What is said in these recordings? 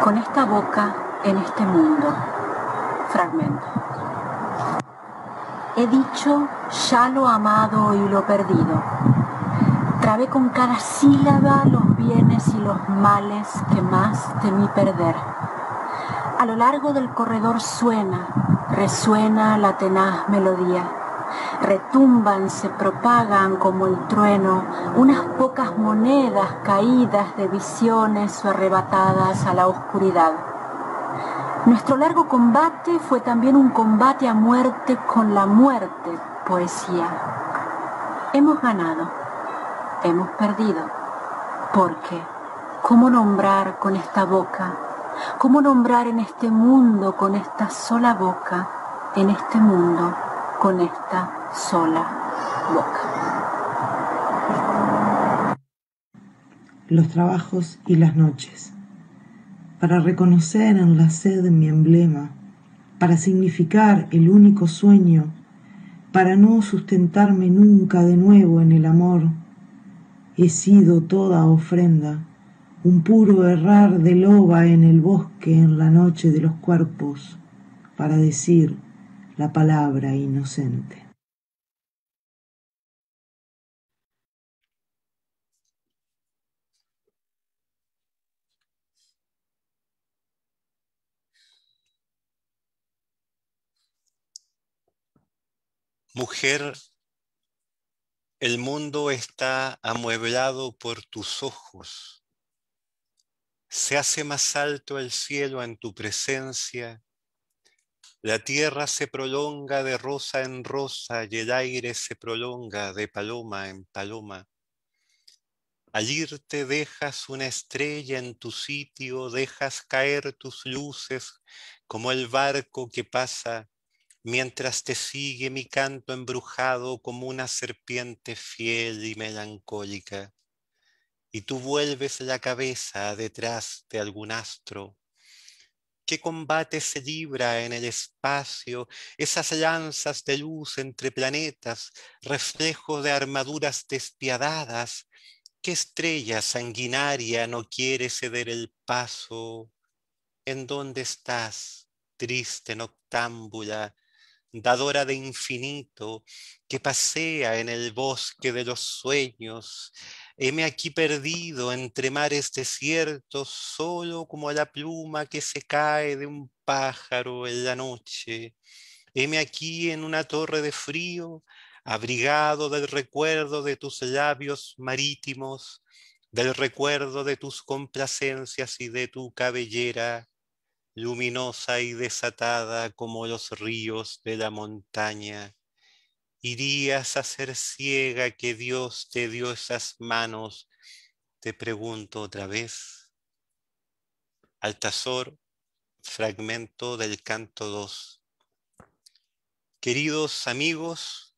con esta boca en este mundo. Fragmento. He dicho ya lo amado y lo perdido. Trabé con cada sílaba los bienes y los males que más temí perder. A lo largo del corredor resuena la tenaz melodía. Retumban, se propagan como el trueno unas pocas monedas caídas de visiones o arrebatadas a la oscuridad. Nuestro largo combate fue también un combate a muerte con la muerte, poesía. Hemos ganado, hemos perdido, porque ¿cómo nombrar con esta boca? ¿Cómo nombrar en este mundo con esta sola boca, en este mundo con esta sola boca? Los trabajos y las noches. Para reconocer en la sed mi emblema, para significar el único sueño, para no sustentarme nunca de nuevo en el amor, he sido toda ofrenda, un puro errar de loba en el bosque en la noche de los cuerpos, para decir la palabra inocente. Mujer, el mundo está amueblado por tus ojos. Se hace más alto el cielo en tu presencia. La tierra se prolonga de rosa en rosa y el aire se prolonga de paloma en paloma. Al irte dejas una estrella en tu sitio, dejas caer tus luces como el barco que pasa, mientras te sigue mi canto embrujado como una serpiente fiel y melancólica. Y tú vuelves la cabeza detrás de algún astro. ¿Qué combate se libra en el espacio, esas lanzas de luz entre planetas, reflejos de armaduras despiadadas? ¿Qué estrella sanguinaria no quiere ceder el paso? ¿En dónde estás, triste noctámbula, dadora de infinito, que pasea en el bosque de los sueños? Heme aquí perdido entre mares desiertos, solo como la pluma que se cae de un pájaro en la noche. Heme aquí en una torre de frío, abrigado del recuerdo de tus labios marítimos, del recuerdo de tus complacencias y de tu cabellera, luminosa y desatada como los ríos de la montaña. ¿Irías a ser ciega que Dios te dio esas manos? Te pregunto otra vez. Altazor, fragmento del canto 2. Queridos amigos,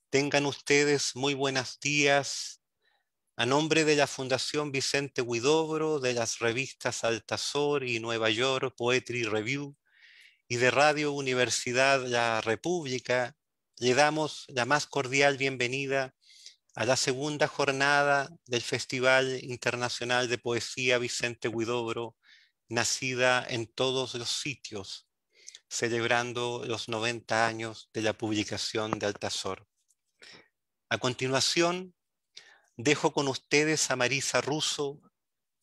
tengan ustedes muy buenos días. A nombre de la Fundación Vicente Huidobro, de las revistas Altazor y Nueva York Poetry Review y de Radio Universidad La República, le damos la más cordial bienvenida a la segunda jornada del Festival Internacional de Poesía Vicente Huidobro, nacida en todos los sitios, celebrando los 90 años de la publicación de Altazor. A continuación, dejo con ustedes a Marisa Russo,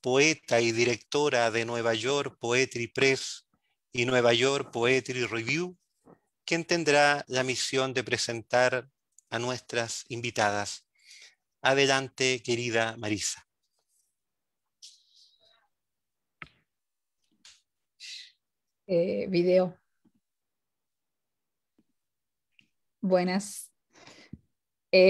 poeta y directora de Nueva York Poetry Press y Nueva York Poetry Review, quien tendrá la misión de presentar a nuestras invitadas. Adelante, querida Marisa. Video. Buenas.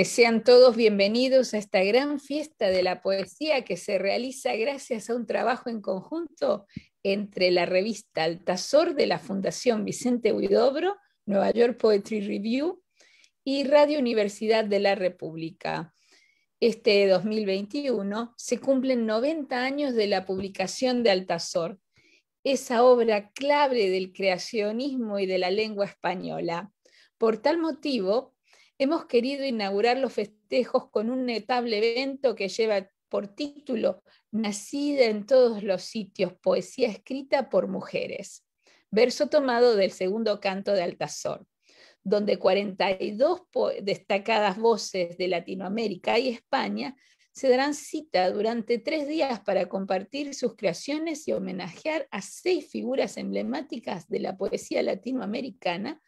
Sean todos bienvenidos a esta gran fiesta de la poesía que se realiza gracias a un trabajo en conjunto entre la revista Altazor de la Fundación Vicente Huidobro, Nueva York Poetry Review y Radio Universidad de la República. Este 2021 se cumplen 90 años de la publicación de Altazor, esa obra clave del creacionismo y de la lengua española. Por tal motivo, hemos querido inaugurar los festejos con un notable evento que lleva por título Nacida en todos los sitios, poesía escrita por mujeres. Verso tomado del segundo canto de Altazor, donde 42 destacadas voces de Latinoamérica y España se darán cita durante 3 días para compartir sus creaciones y homenajear a 6 figuras emblemáticas de la poesía latinoamericana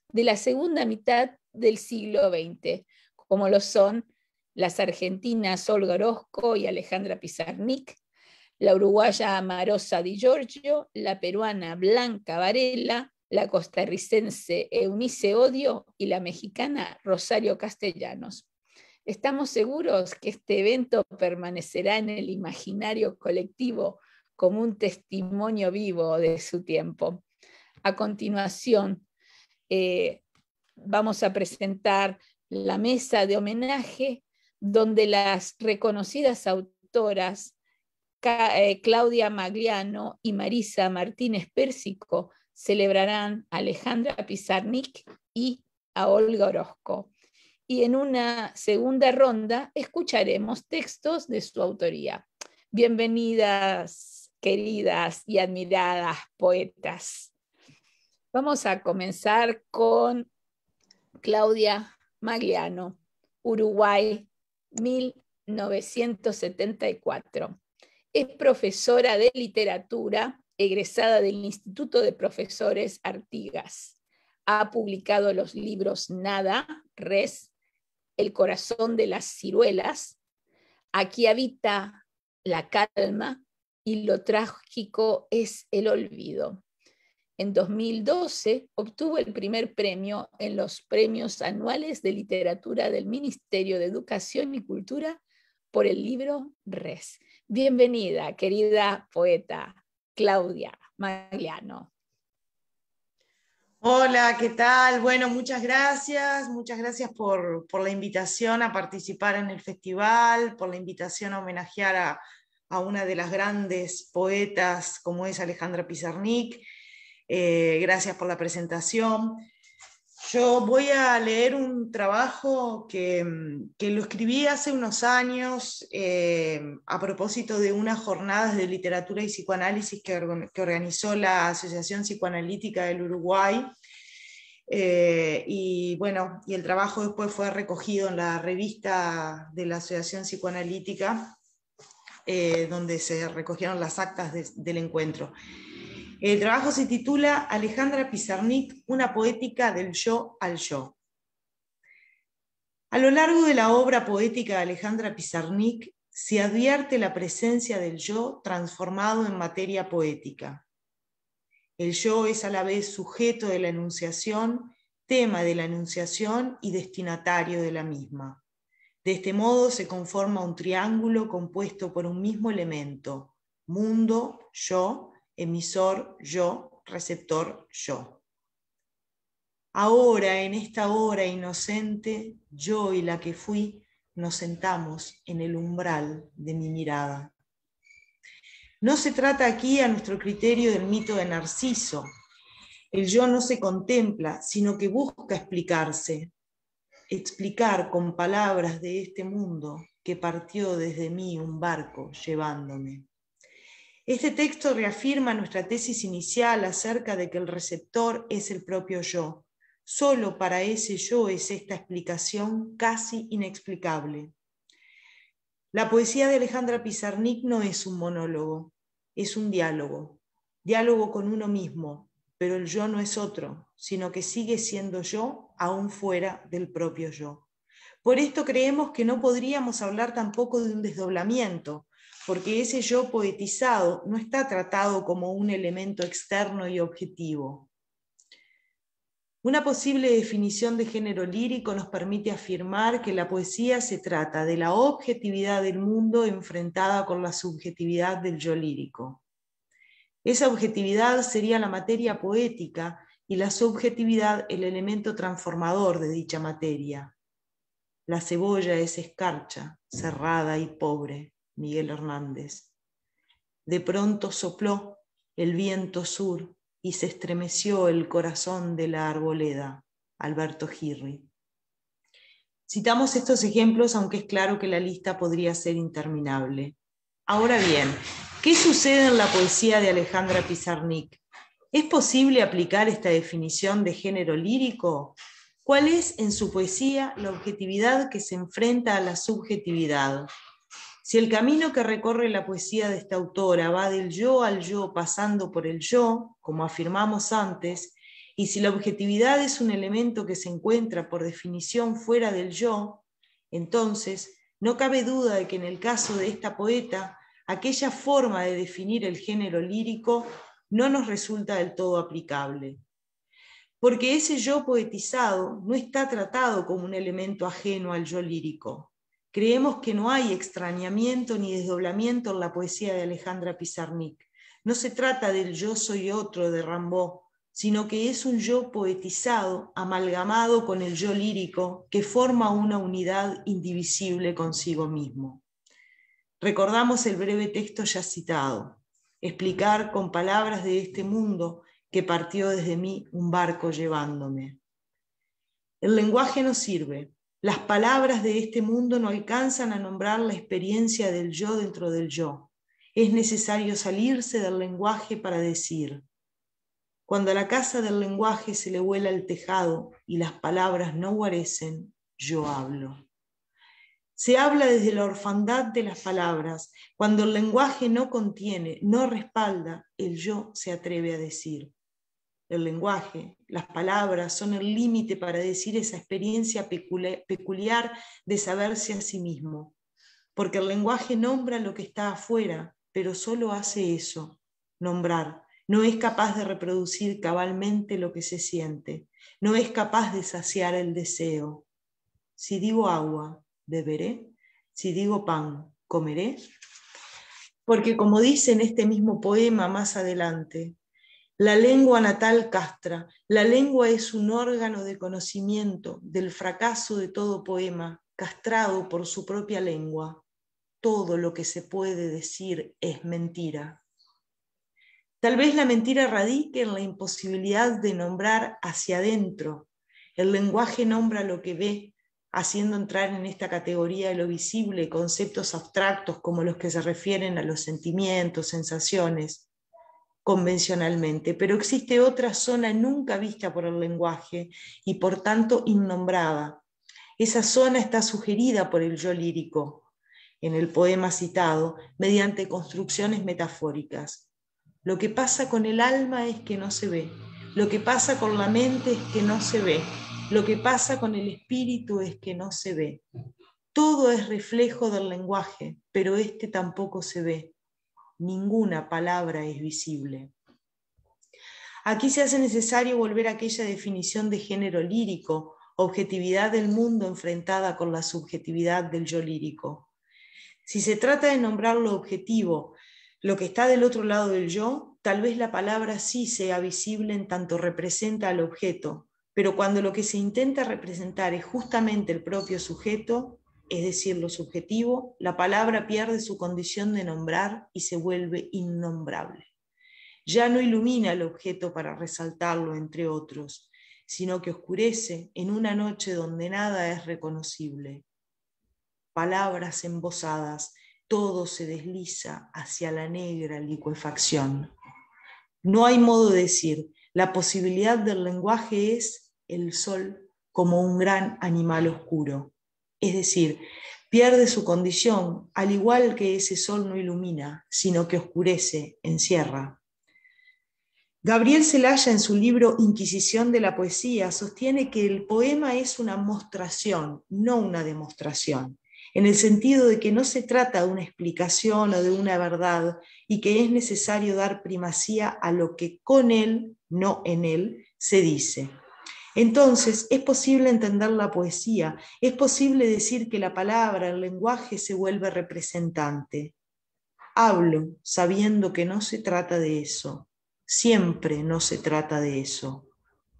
de la segunda mitad del siglo XX, como lo son las argentinas Olga Orozco y Alejandra Pizarnik, la uruguaya Amarosa Di Giorgio, la peruana Blanca Varela, la costarricense Eunice Odio y la mexicana Rosario Castellanos. Estamos seguros que este evento permanecerá en el imaginario colectivo como un testimonio vivo de su tiempo. A continuación, vamos a presentar la mesa de homenaje donde las reconocidas autoras Claudia Magliano y Marisa Martínez Pérsico celebrarán a Alejandra Pizarnik y a Olga Orozco. Y en una segunda ronda escucharemos textos de su autoría. Bienvenidas, queridas y admiradas poetas. Vamos a comenzar con Claudia Magliano, Uruguay, 1974. Es profesora de literatura, egresada del Instituto de Profesores Artigas. Ha publicado los libros Nada, Res, El corazón de las ciruelas, Aquí habita la calma y Lo trágico es el olvido. En 2012 obtuvo el primer premio en los premios anuales de literatura del Ministerio de Educación y Cultura por el libro Res. Bienvenida, querida poeta Claudia Magliano. Hola, ¿qué tal? Bueno, muchas gracias por la invitación a participar en el festival, por la invitación a homenajear a una de las grandes poetas como es Alejandra Pizarnik. Gracias por la presentación. Yo voy a leer un trabajo que lo escribí hace unos años a propósito de unas jornadas de literatura y psicoanálisis que organizó la Asociación Psicoanalítica del Uruguay. Y el trabajo después fue recogido en la revista de la Asociación Psicoanalítica, donde se recogieron las actas del encuentro. El trabajo se titula Alejandra Pizarnik, una poética del yo al yo. A lo largo de la obra poética de Alejandra Pizarnik se advierte la presencia del yo transformado en materia poética. El yo es a la vez sujeto de la enunciación, tema de la enunciación y destinatario de la misma. De este modo se conforma un triángulo compuesto por un mismo elemento: mundo, yo, emisor, yo, receptor, yo. Ahora, en esta hora inocente, yo y la que fui nos sentamos en el umbral de mi mirada. No se trata aquí, a nuestro criterio, del mito de Narciso. El yo no se contempla, sino que busca explicarse, explicar con palabras de este mundo que partió desde mí un barco llevándome. Este texto reafirma nuestra tesis inicial acerca de que el receptor es el propio yo. Solo para ese yo es esta explicación casi inexplicable. La poesía de Alejandra Pizarnik no es un monólogo, es un diálogo. Diálogo con uno mismo, pero el yo no es otro, sino que sigue siendo yo aún fuera del propio yo. Por esto creemos que no podríamos hablar tampoco de un desdoblamiento, porque ese yo poetizado no está tratado como un elemento externo y objetivo. Una posible definición de género lírico nos permite afirmar que la poesía se trata de la objetividad del mundo enfrentada con la subjetividad del yo lírico. Esa objetividad sería la materia poética y la subjetividad el elemento transformador de dicha materia. La cebolla es escarcha, cerrada y pobre. Miguel Hernández. De pronto sopló el viento sur y se estremeció el corazón de la arboleda. Alberto Girri. Citamos estos ejemplos, aunque es claro que la lista podría ser interminable. Ahora bien, ¿qué sucede en la poesía de Alejandra Pizarnik? ¿Es posible aplicar esta definición de género lírico? ¿Cuál es en su poesía la objetividad que se enfrenta a la subjetividad? Si el camino que recorre la poesía de esta autora va del yo al yo pasando por el yo, como afirmamos antes, y si la objetividad es un elemento que se encuentra por definición fuera del yo, entonces no cabe duda de que en el caso de esta poeta, aquella forma de definir el género lírico no nos resulta del todo aplicable. Porque ese yo poetizado no está tratado como un elemento ajeno al yo lírico. Creemos que no hay extrañamiento ni desdoblamiento en la poesía de Alejandra Pizarnik. No se trata del yo soy otro de Rimbaud, sino que es un yo poetizado, amalgamado con el yo lírico, que forma una unidad indivisible consigo mismo. Recordamos el breve texto ya citado. Explicar con palabras de este mundo que partió desde mí un barco llevándome. El lenguaje no sirve. Las palabras de este mundo no alcanzan a nombrar la experiencia del yo dentro del yo. Es necesario salirse del lenguaje para decir. Cuando a la casa del lenguaje se le vuela el tejado y las palabras no guarecen, yo hablo. Se habla desde la orfandad de las palabras. Cuando el lenguaje no contiene, no respalda, el yo se atreve a decir. El lenguaje, las palabras son el límite para decir esa experiencia peculiar de saberse a sí mismo. Porque el lenguaje nombra lo que está afuera, pero solo hace eso, nombrar. No es capaz de reproducir cabalmente lo que se siente. No es capaz de saciar el deseo. Si digo agua, beberé. Si digo pan, comeré. Porque como dice en este mismo poema más adelante, la lengua natal castra, la lengua es un órgano de conocimiento del fracaso de todo poema, castrado por su propia lengua. Todo lo que se puede decir es mentira. Tal vez la mentira radique en la imposibilidad de nombrar hacia adentro. El lenguaje nombra lo que ve, haciendo entrar en esta categoría de lo visible conceptos abstractos como los que se refieren a los sentimientos, sensaciones, convencionalmente, pero existe otra zona nunca vista por el lenguaje y por tanto innombrada. Esa zona está sugerida por el yo lírico, en el poema citado, mediante construcciones metafóricas. Lo que pasa con el alma es que no se ve, lo que pasa con la mente es que no se ve, lo que pasa con el espíritu es que no se ve. Todo es reflejo del lenguaje, pero este tampoco se ve. Ninguna palabra es visible. Aquí se hace necesario volver a aquella definición de género lírico, objetividad del mundo enfrentada con la subjetividad del yo lírico. Si se trata de nombrar lo objetivo, lo que está del otro lado del yo, tal vez la palabra sí sea visible en tanto representa al objeto, pero cuando lo que se intenta representar es justamente el propio sujeto, es decir, lo subjetivo, la palabra pierde su condición de nombrar y se vuelve innombrable. Ya no ilumina el objeto para resaltarlo entre otros, sino que oscurece en una noche donde nada es reconocible. Palabras embosadas, todo se desliza hacia la negra licuefacción. No hay modo de decir, la posibilidad del lenguaje es el sol como un gran animal oscuro. Es decir, pierde su condición, al igual que ese sol no ilumina, sino que oscurece, encierra. Gabriel Celaya, en su libro Inquisición de la poesía, sostiene que el poema es una mostración, no una demostración, en el sentido de que no se trata de una explicación o de una verdad y que es necesario dar primacía a lo que con él, no en él, se dice. Entonces, es posible entender la poesía, es posible decir que la palabra, el lenguaje se vuelve representante. Hablo sabiendo que no se trata de eso, siempre no se trata de eso,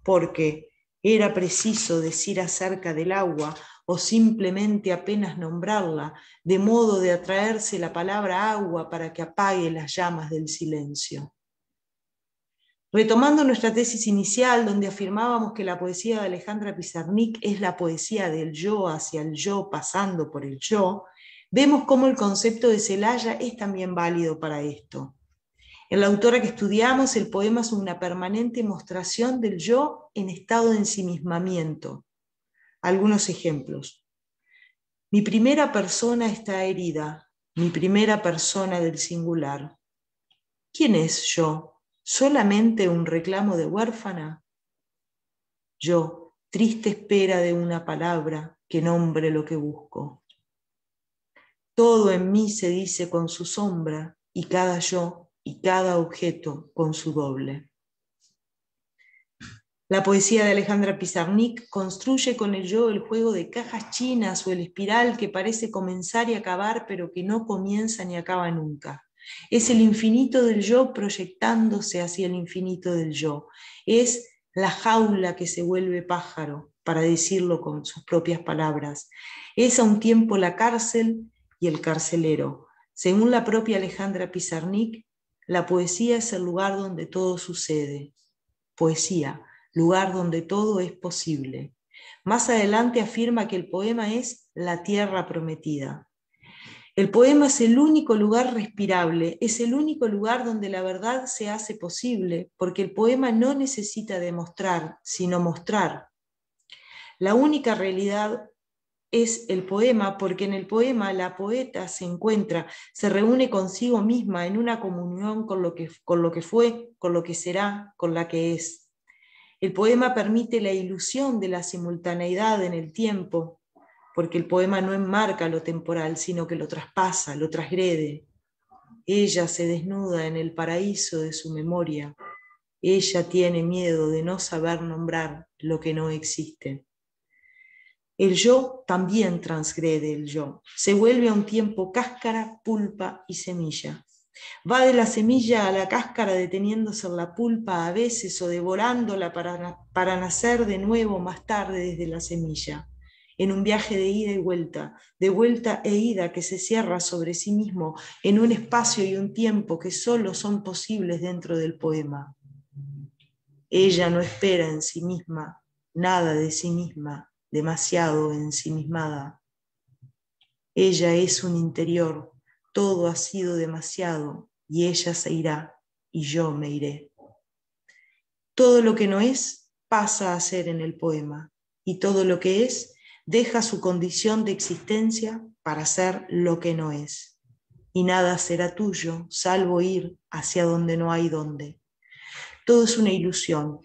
porque era preciso decir acerca del agua o simplemente apenas nombrarla, de modo de atraerse la palabra agua para que apague las llamas del silencio. Retomando nuestra tesis inicial, donde afirmábamos que la poesía de Alejandra Pizarnik es la poesía del yo hacia el yo, pasando por el yo, vemos cómo el concepto de Celaya es también válido para esto. En la autora que estudiamos, el poema es una permanente mostración del yo en estado de ensimismamiento. Algunos ejemplos. Mi primera persona está herida, mi primera persona del singular. ¿Quién es yo? ¿Solamente un reclamo de huérfana? Yo, triste espera de una palabra que nombre lo que busco. Todo en mí se dice con su sombra, y cada yo y cada objeto con su doble. La poesía de Alejandra Pizarnik construye con el yo el juego de cajas chinas o el espiral que parece comenzar y acabar, pero que no comienza ni acaba nunca. Es el infinito del yo proyectándose hacia el infinito del yo. Es la jaula que se vuelve pájaro, para decirlo con sus propias palabras. Es a un tiempo la cárcel y el carcelero. Según la propia Alejandra Pizarnik, la poesía es el lugar donde todo sucede. Poesía, lugar donde todo es posible. Más adelante afirma que el poema es la tierra prometida. El poema es el único lugar respirable, es el único lugar donde la verdad se hace posible, porque el poema no necesita demostrar, sino mostrar. La única realidad es el poema, porque en el poema la poeta se encuentra, se reúne consigo misma en una comunión con lo que fue, con lo que será, con la que es. El poema permite la ilusión de la simultaneidad en el tiempo, porque el poema no enmarca lo temporal, sino que lo traspasa, lo transgrede. Ella se desnuda en el paraíso de su memoria. Ella tiene miedo de no saber nombrar lo que no existe. El yo también transgrede el yo. Se vuelve a un tiempo cáscara, pulpa y semilla. Va de la semilla a la cáscara deteniéndose en la pulpa a veces o devorándola para nacer de nuevo más tarde desde la semilla, en un viaje de ida y de vuelta e ida que se cierra sobre sí mismo en un espacio y un tiempo que solo son posibles dentro del poema. Ella no espera en sí misma nada de sí misma, demasiado ensimismada. Ella es un interior. Todo ha sido demasiado y ella se irá y yo me iré. Todo lo que no es pasa a ser en el poema y todo lo que es deja su condición de existencia para ser lo que no es. Y nada será tuyo salvo ir hacia donde no hay dónde. Todo es una ilusión,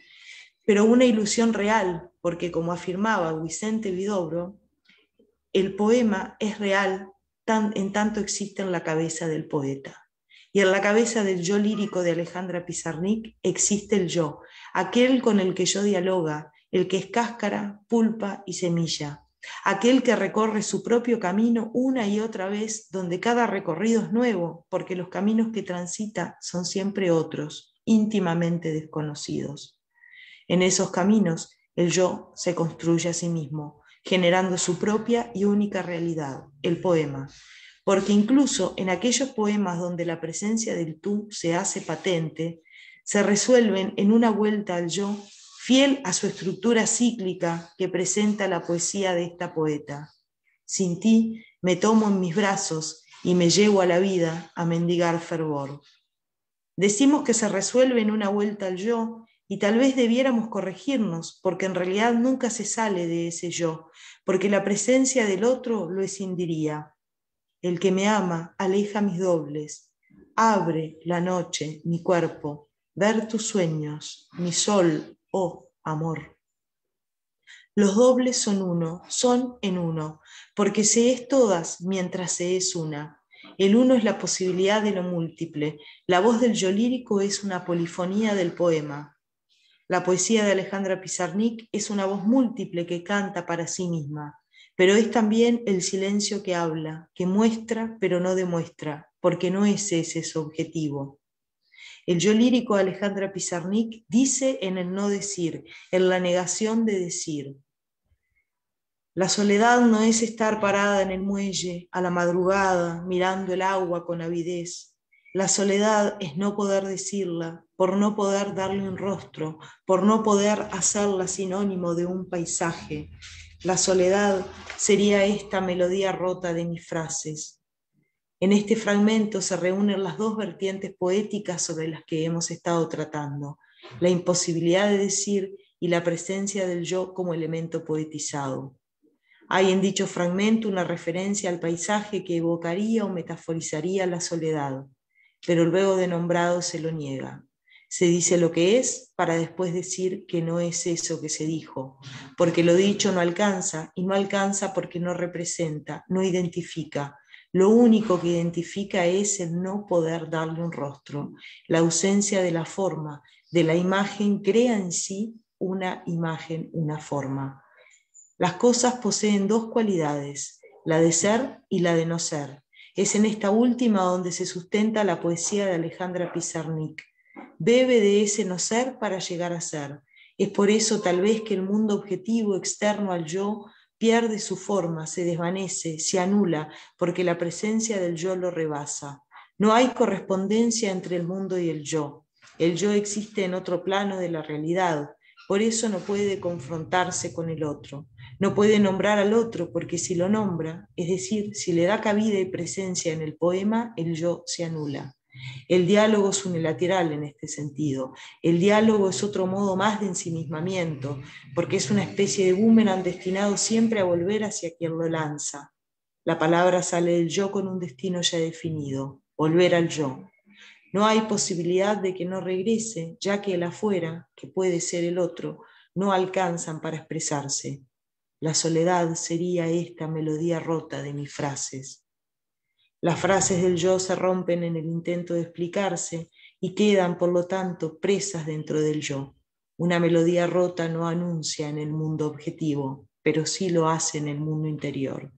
pero una ilusión real, porque como afirmaba Vicente Huidobro, el poema es real en tanto existe en la cabeza del poeta. Y en la cabeza del yo lírico de Alejandra Pizarnik existe el yo, aquel con el que yo dialoga, el que es cáscara, pulpa y semilla, aquel que recorre su propio camino una y otra vez, donde cada recorrido es nuevo, porque los caminos que transita son siempre otros, íntimamente desconocidos. En esos caminos, el yo se construye a sí mismo, generando su propia y única realidad, el poema. Porque incluso en aquellos poemas donde la presencia del tú se hace patente, se resuelven en una vuelta al yo, fiel a su estructura cíclica que presenta la poesía de esta poeta. Sin ti me tomo en mis brazos y me llevo a la vida a mendigar fervor. Decimos que se resuelve en una vuelta al yo, y tal vez debiéramos corregirnos, porque en realidad nunca se sale de ese yo, porque la presencia del otro lo escindiría. El que me ama aleja mis dobles, abre la noche mi cuerpo, ver tus sueños, mi sol, oh amor. Los dobles son en uno, porque se es todas mientras se es una. El uno es la posibilidad de lo múltiple. La voz del yo lírico es una polifonía del poema. La poesía de Alejandra Pizarnik es una voz múltiple que canta para sí misma, pero es también el silencio que habla, que muestra pero no demuestra, porque no es ese su objetivo. El yo lírico de Alejandra Pizarnik dice en el no decir, en la negación de decir. La soledad no es estar parada en el muelle a la madrugada mirando el agua con avidez. La soledad es no poder decirla por no poder darle un rostro, por no poder hacerla sinónimo de un paisaje. La soledad sería esta melodía rota de mis frases. En este fragmento se reúnen las dos vertientes poéticas sobre las que hemos estado tratando, la imposibilidad de decir y la presencia del yo como elemento poetizado. Hay en dicho fragmento una referencia al paisaje que evocaría o metaforizaría la soledad, pero luego de nombrado se lo niega. Se dice lo que es para después decir que no es eso que se dijo, porque lo dicho no alcanza, y no alcanza porque no representa, no identifica. Lo único que identifica es el no poder darle un rostro. La ausencia de la forma, de la imagen, crea en sí una imagen, una forma. Las cosas poseen dos cualidades, la de ser y la de no ser. Es en esta última donde se sustenta la poesía de Alejandra Pizarnik. Bebe de ese no ser para llegar a ser. Es por eso tal vez que el mundo objetivo externo al yo pierde su forma, se desvanece, se anula, porque la presencia del yo lo rebasa. No hay correspondencia entre el mundo y el yo. El yo existe en otro plano de la realidad, por eso no puede confrontarse con el otro. No puede nombrar al otro, porque si lo nombra, es decir, si le da cabida y presencia en el poema, el yo se anula. El diálogo es unilateral en este sentido. El diálogo es otro modo más de ensimismamiento, porque es una especie de boomerang destinado siempre a volver hacia quien lo lanza. La palabra sale del yo con un destino ya definido, volver al yo. No hay posibilidad de que no regrese, ya que el afuera, que puede ser el otro, no alcanzan para expresarse. La soledad sería esta melodía rota de mis frases. Las frases del yo se rompen en el intento de explicarse y quedan, por lo tanto, presas dentro del yo. Una melodía rota no anuncia en el mundo objetivo, pero sí lo hace en el mundo interior.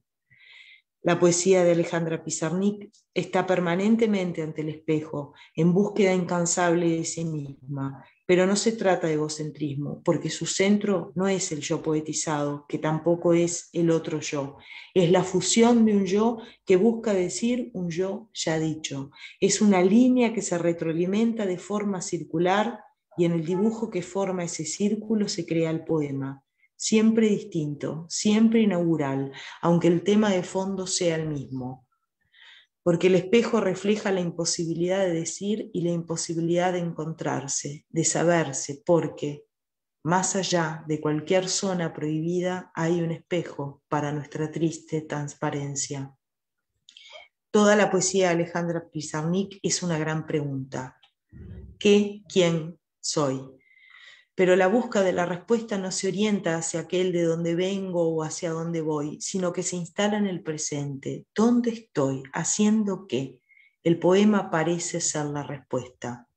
La poesía de Alejandra Pizarnik está permanentemente ante el espejo, en búsqueda incansable de sí misma, pero no se trata de egocentrismo, porque su centro no es el yo poetizado, que tampoco es el otro yo. Es la fusión de un yo que busca decir un yo ya dicho. Es una línea que se retroalimenta de forma circular y en el dibujo que forma ese círculo se crea el poema. Siempre distinto, siempre inaugural, aunque el tema de fondo sea el mismo. Porque el espejo refleja la imposibilidad de decir y la imposibilidad de encontrarse, de saberse, porque más allá de cualquier zona prohibida hay un espejo para nuestra triste transparencia. Toda la poesía de Alejandra Pizarnik es una gran pregunta. ¿Qué, quién soy? Pero la búsqueda de la respuesta no se orienta hacia aquel de donde vengo o hacia dónde voy, sino que se instala en el presente. ¿Dónde estoy? ¿Haciendo qué? El poema parece ser la respuesta.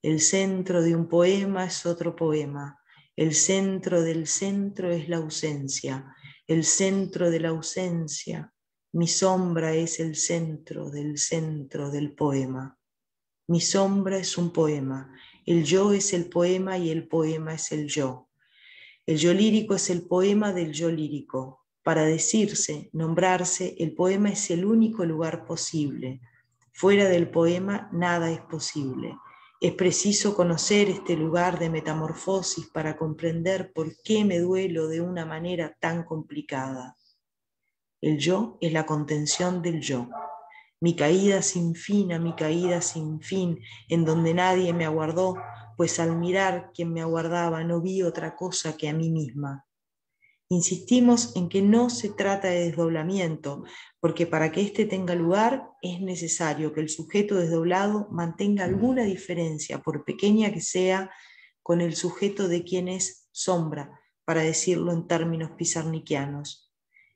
El centro de un poema es otro poema. El centro del centro es la ausencia. El centro de la ausencia. Mi sombra es el centro del poema. Mi sombra es un poema. El yo es el poema y el poema es el yo. El yo lírico es el poema del yo lírico. Para decirse, nombrarse, el poema es el único lugar posible. Fuera del poema nada es posible. Es preciso conocer este lugar de metamorfosis para comprender por qué me duelo de una manera tan complicada. El yo es la contención del yo. Mi caída sin fin, en donde nadie me aguardó, pues al mirar quien me aguardaba no vi otra cosa que a mí misma. Insistimos en que no se trata de desdoblamiento, porque para que éste tenga lugar es necesario que el sujeto desdoblado mantenga alguna diferencia, por pequeña que sea, con el sujeto de quien es sombra, para decirlo en términos pizarnikianos.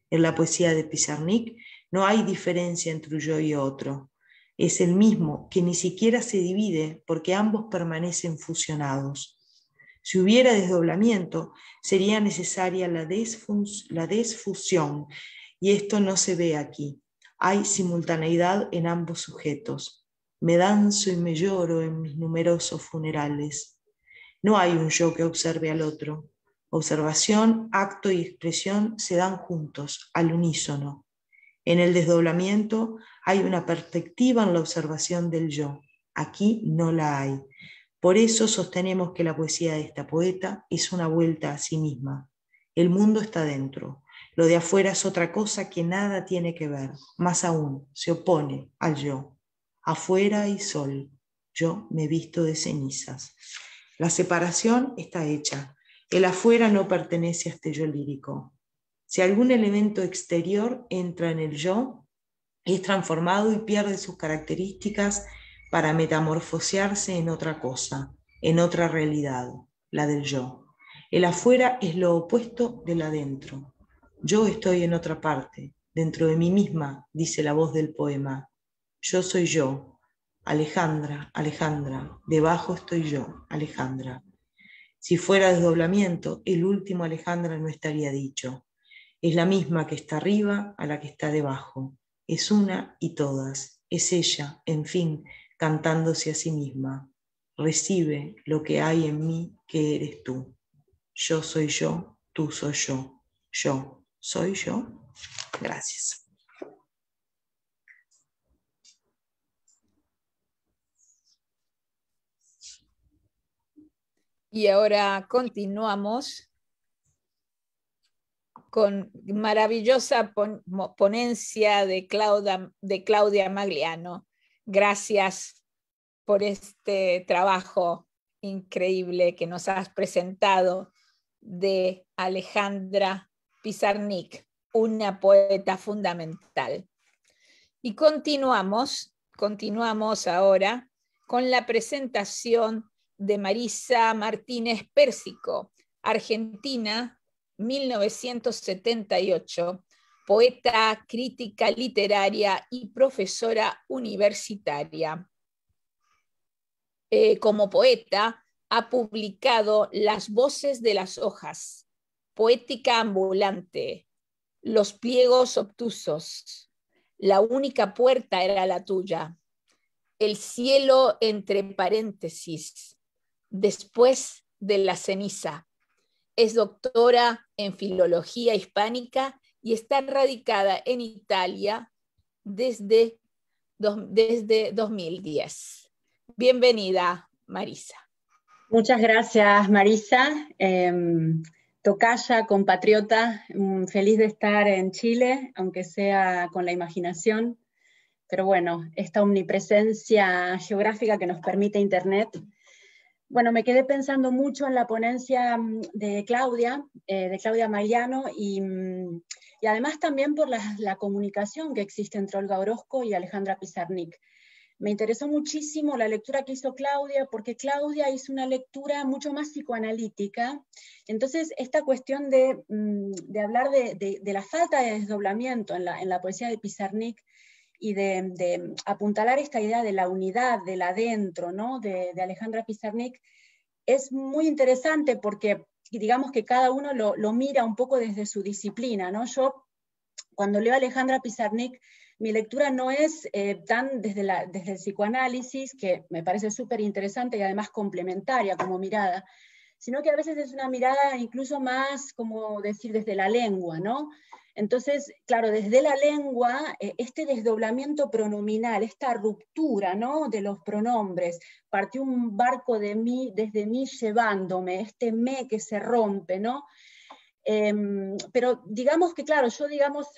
En la poesía de Pizarnik no hay diferencia entre un yo y otro. Es el mismo, que ni siquiera se divide porque ambos permanecen fusionados. Si hubiera desdoblamiento, sería necesaria la desfusión, y esto no se ve aquí. Hay simultaneidad en ambos sujetos. Me danzo y me lloro en mis numerosos funerales. No hay un yo que observe al otro. Observación, acto y expresión se dan juntos, al unísono. En el desdoblamiento hay una perspectiva en la observación del yo. Aquí no la hay. Por eso sostenemos que la poesía de esta poeta es una vuelta a sí misma. El mundo está dentro. Lo de afuera es otra cosa que nada tiene que ver. Más aún, se opone al yo. Afuera hay sol. Yo me visto de cenizas. La separación está hecha. El afuera no pertenece a este yo lírico. Si algún elemento exterior entra en el yo, es transformado y pierde sus características para metamorfosearse en otra cosa, en otra realidad, la del yo. El afuera es lo opuesto del adentro. Yo estoy en otra parte, dentro de mí misma, dice la voz del poema. Yo soy yo, Alejandra, Alejandra, debajo estoy yo, Alejandra. Si fuera desdoblamiento, el último Alejandra no estaría dicho. Es la misma que está arriba a la que está debajo. Es una y todas. Es ella, en fin, cantándose a sí misma. Recibe lo que hay en mí que eres tú. Yo soy yo, tú soy yo. Yo soy yo. Gracias. Y ahora continuamos con maravillosa ponencia de Claudia Magliano. Gracias por este trabajo increíble que nos has presentado de Alejandra Pizarnik, una poeta fundamental. Y continuamos ahora con la presentación de Marisa Martínez Pérsico, argentina, 1978, poeta, crítica literaria y profesora universitaria. Como poeta, ha publicado Las voces de las hojas, Poética ambulante, Los pliegos obtusos, La única puerta era la tuya, El cielo entre paréntesis, Después de la ceniza. Es doctora en filología hispánica y está radicada en Italia desde 2010. Bienvenida, Marisa. Muchas gracias, Marisa. Tocaya, compatriota, feliz de estar en Chile, aunque sea con la imaginación. Pero bueno, esta omnipresencia geográfica que nos permite Internet. Bueno, me quedé pensando mucho en la ponencia de Claudia Magliano, y además también por la comunicación que existe entre Olga Orozco y Alejandra Pizarnik. Me interesó muchísimo la lectura que hizo Claudia, porque Claudia hizo una lectura mucho más psicoanalítica. Entonces, esta cuestión de hablar de la falta de desdoblamiento en la poesía de Pizarnik, y de apuntalar esta idea de la unidad, del adentro, ¿no? de Alejandra Pizarnik, es muy interesante porque digamos que cada uno lo mira un poco desde su disciplina, ¿no? Yo, cuando leo a Alejandra Pizarnik, mi lectura no es tan desde el psicoanálisis, que me parece súper interesante y además complementaria como mirada, sino que a veces es una mirada incluso más, como decir, desde la lengua, ¿no? Entonces, claro, desde la lengua, este desdoblamiento pronominal, esta ruptura, ¿no?, de los pronombres, partió un barco de mí, desde mí llevándome, este me que se rompe, ¿no? Pero digamos que, claro, yo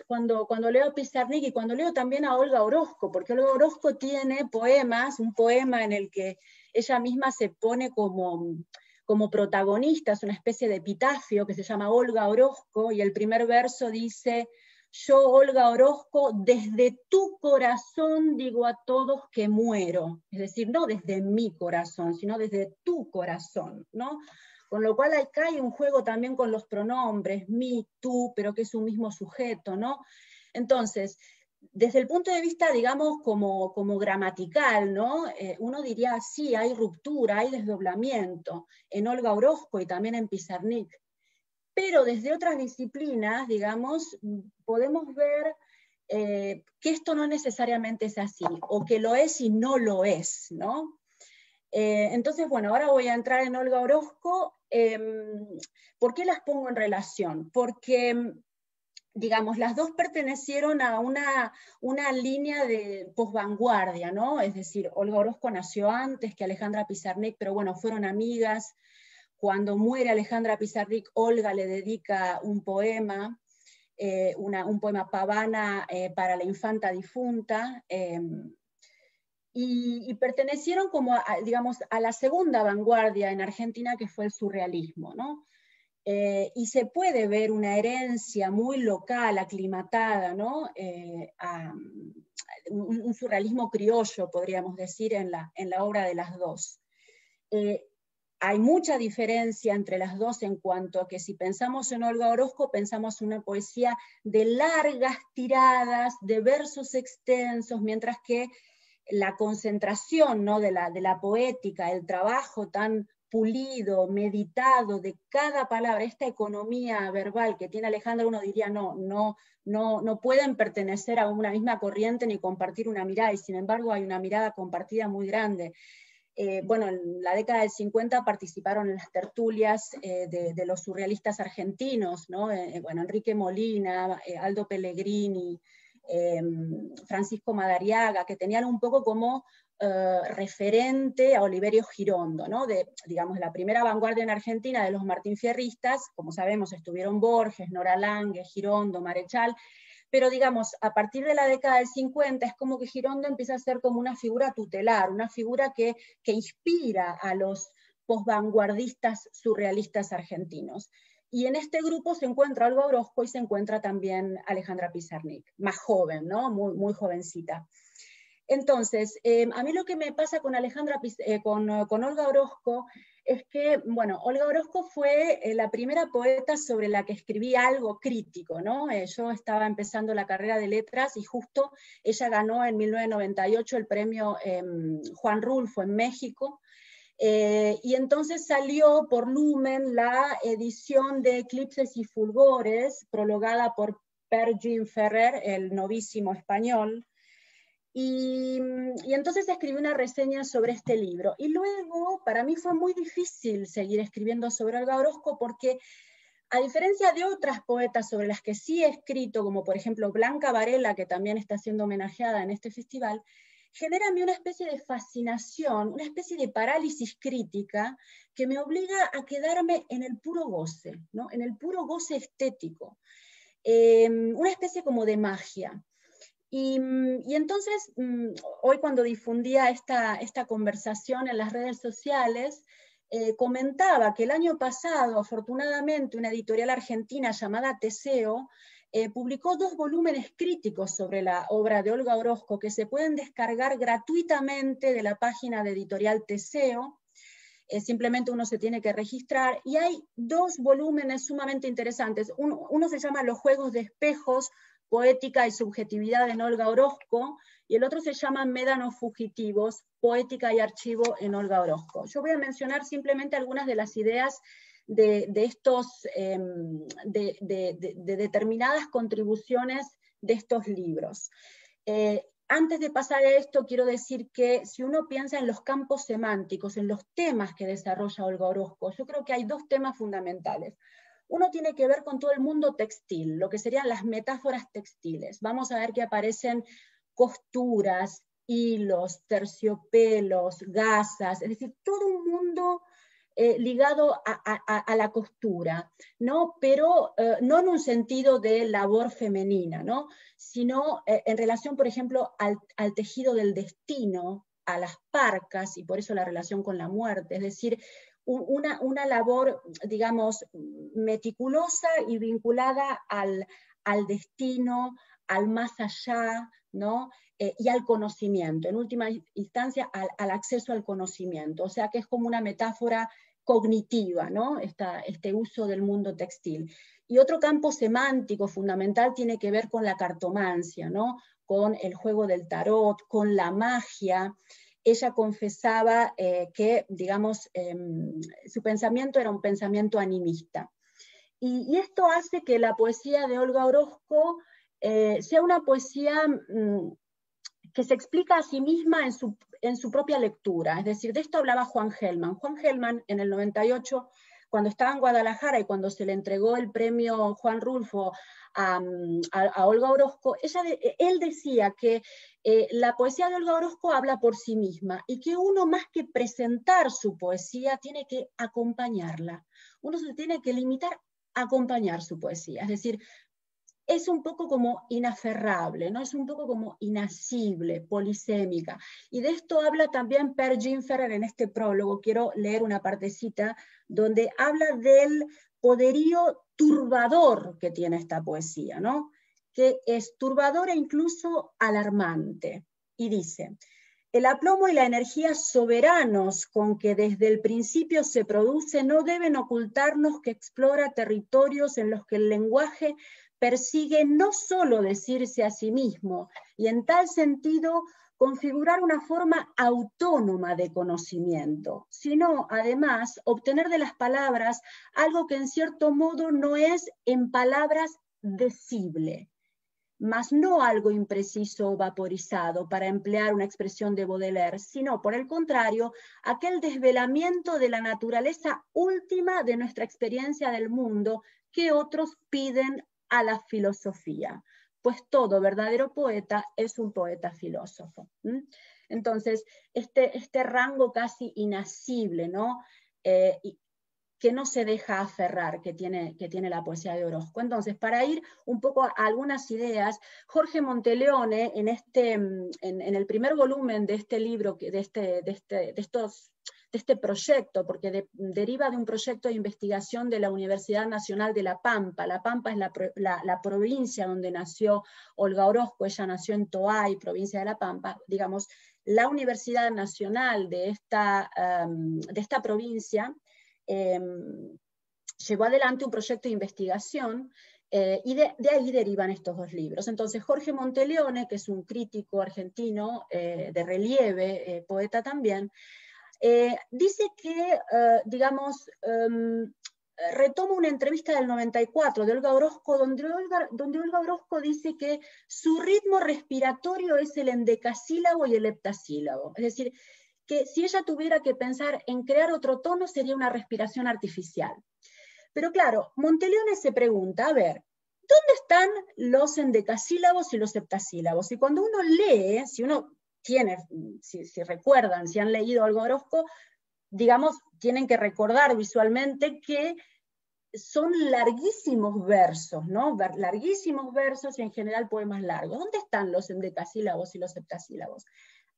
cuando leo a Pizarnik y cuando leo también a Olga Orozco, porque Olga Orozco tiene poemas, un poema en el que ella misma se pone como protagonista, es una especie de epitafio que se llama Olga Orozco, y el primer verso dice: yo, Olga Orozco, desde tu corazón digo a todos que muero, es decir, no desde mi corazón, sino desde tu corazón, ¿no? Con lo cual acá hay un juego también con los pronombres, mi, tú, pero que es un mismo sujeto, ¿no? Entonces, desde el punto de vista, digamos, como gramatical, ¿no? Uno diría, sí, hay ruptura, hay desdoblamiento en Olga Orozco y también en Pizarnik. Pero desde otras disciplinas, digamos, podemos ver que esto no necesariamente es así, o que lo es y no lo es, ¿no? Entonces, bueno, ahora voy a entrar en Olga Orozco. ¿Por qué las pongo en relación? Porque digamos, las dos pertenecieron a una línea de posvanguardia, ¿no? Es decir, Olga Orozco nació antes que Alejandra Pizarnik, pero bueno, fueron amigas. Cuando muere Alejandra Pizarnik, Olga le dedica un poema, un poema Pavana para la infanta difunta, y pertenecieron como, digamos, a la segunda vanguardia en Argentina, que fue el surrealismo, ¿no? Y se puede ver una herencia muy local, aclimatada, ¿no? Un surrealismo criollo, podríamos decir, en la obra de las dos. Hay mucha diferencia entre las dos en cuanto a que si pensamos en Olga Orozco, pensamos en una poesía de largas tiradas, de versos extensos, mientras que la concentración, ¿no? de la poética, el trabajo tan pulido, meditado de cada palabra, esta economía verbal que tiene Alejandra, uno diría, no pueden pertenecer a una misma corriente ni compartir una mirada, y sin embargo hay una mirada compartida muy grande. Bueno, en la década del 50 participaron en las tertulias de los surrealistas argentinos, ¿no? Bueno, Enrique Molina, Aldo Pellegrini, Francisco Madariaga, que tenían un poco como referente a Oliverio Girondo, ¿no? Digamos, la primera vanguardia en Argentina de los martinfierristas, como sabemos, estuvieron Borges, Nora Lange, Girondo, Marechal, pero digamos, a partir de la década del 50 es como que Girondo empieza a ser como una figura tutelar, una figura que inspira a los posvanguardistas surrealistas argentinos. Y en este grupo se encuentra Olga Orozco y se encuentra también Alejandra Pizarnik, más joven, ¿no? Muy jovencita. Entonces, a mí lo que me pasa con con Olga Orozco es que, bueno, Olga Orozco fue la primera poeta sobre la que escribí algo crítico, ¿no? Yo estaba empezando la carrera de letras y justo ella ganó en 1998 el premio Juan Rulfo en México, y entonces salió por Lumen la edición de Eclipses y Fulgores, prologada por Per Jean Ferrer, el novísimo español. Y entonces escribí una reseña sobre este libro. Y luego, para mí fue muy difícil seguir escribiendo sobre Olga Orozco porque, a diferencia de otras poetas sobre las que sí he escrito, como por ejemplo Blanca Varela, que también está siendo homenajeada en este festival, genera a mí una especie de fascinación, una especie de parálisis crítica que me obliga a quedarme en el puro goce, ¿no? En el puro goce estético. Una especie como de magia. Y entonces, hoy cuando difundía esta conversación en las redes sociales, comentaba que el año pasado, afortunadamente, una editorial argentina llamada Teseo publicó 2 volúmenes críticos sobre la obra de Olga Orozco que se pueden descargar gratuitamente de la página de editorial Teseo. Simplemente uno se tiene que registrar, y hay 2 volúmenes sumamente interesantes. Uno se llama Los juegos de espejos, poética y subjetividad en Olga Orozco, y el otro se llama Médanos fugitivos, poética y archivo en Olga Orozco. Yo voy a mencionar simplemente algunas de las ideas de determinadas contribuciones de estos libros. Antes de pasar a esto, quiero decir que si uno piensa en los campos semánticos, en los temas que desarrolla Olga Orozco, yo creo que hay 2 temas fundamentales. Uno tiene que ver con todo el mundo textil, lo que serían las metáforas textiles. Vamos a ver que aparecen costuras, hilos, terciopelos, gasas, es decir, todo un mundo ligado a la costura, ¿no? Pero no en un sentido de labor femenina, ¿no? Sino en relación, por ejemplo, al tejido del destino, a las parcas, y por eso la relación con la muerte, es decir, una labor, digamos, meticulosa y vinculada al destino, al más allá, ¿no? Y al conocimiento, en última instancia al acceso al conocimiento, o sea que es como una metáfora cognitiva, ¿no? Este uso del mundo textil. Y otro campo semántico fundamental tiene que ver con la cartomancia, ¿no? Con el juego del tarot, con la magia. Ella confesaba que, digamos, su pensamiento era un pensamiento animista. Y esto hace que la poesía de Olga Orozco sea una poesía que se explica a sí misma en su propia lectura. Es decir, de esto hablaba Juan Gelman. Juan Gelman, en el 98, cuando estaba en Guadalajara y cuando se le entregó el premio Juan Rulfo a Olga Orozco, él decía que la poesía de Olga Orozco habla por sí misma y que uno, más que presentar su poesía, tiene que acompañarla. Uno se tiene que limitar a acompañar su poesía, es decir, es un poco como inaferrable, ¿no? Es un poco como inasible, polisémica. Y de esto habla también Per Ginferer en este prólogo. Quiero leer una partecita donde habla del poderío turbador que tiene esta poesía, ¿no? Que es turbador e incluso alarmante. Y dice: el aplomo y la energía soberanos con que desde el principio se produce no deben ocultarnos que explora territorios en los que el lenguaje persigue no solo decirse a sí mismo, y en tal sentido configurar una forma autónoma de conocimiento, sino además obtener de las palabras algo que en cierto modo no es en palabras decible, mas no algo impreciso o vaporizado, para emplear una expresión de Baudelaire, sino, por el contrario, aquel desvelamiento de la naturaleza última de nuestra experiencia del mundo que otros piden a la filosofía, pues todo verdadero poeta es un poeta filósofo. Entonces, este rango casi inasible, ¿no? Que no se deja aferrar, que tiene la poesía de Orozco. Entonces, para ir un poco a algunas ideas, Jorge Monteleone, en el primer volumen de este libro, de este proyecto, porque deriva de un proyecto de investigación de la Universidad Nacional de La Pampa. La Pampa es la provincia donde nació Olga Orozco. Ella nació en Toay, provincia de La Pampa. Digamos, la Universidad Nacional de esta provincia llevó adelante un proyecto de investigación y de ahí derivan estos dos libros. Entonces, Jorge Monteleone, que es un crítico argentino de relieve, poeta también, dice que, retoma una entrevista del 94 de Olga Orozco, donde Olga Orozco dice que su ritmo respiratorio es el endecasílabo y el heptasílabo. Es decir, que si ella tuviera que pensar en crear otro tono sería una respiración artificial. Pero claro, Monteleone se pregunta, a ver, ¿dónde están los endecasílabos y los heptasílabos? Y cuando uno lee, si uno tiene, si recuerdan, si han leído Olga Orozco, digamos, tienen que recordar visualmente que son larguísimos versos, ¿no? Larguísimos versos y en general poemas largos. ¿Dónde están los endecasílabos y los heptasílabos?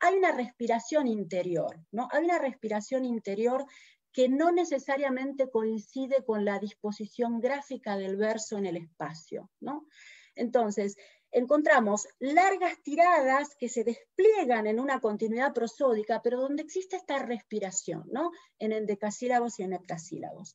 Hay una respiración interior, ¿no? Hay una respiración interior que no necesariamente coincide con la disposición gráfica del verso en el espacio, ¿no? Entonces, encontramos largas tiradas que se despliegan en una continuidad prosódica, pero donde existe esta respiración, ¿no? En endecasílabos y en heptasílabos.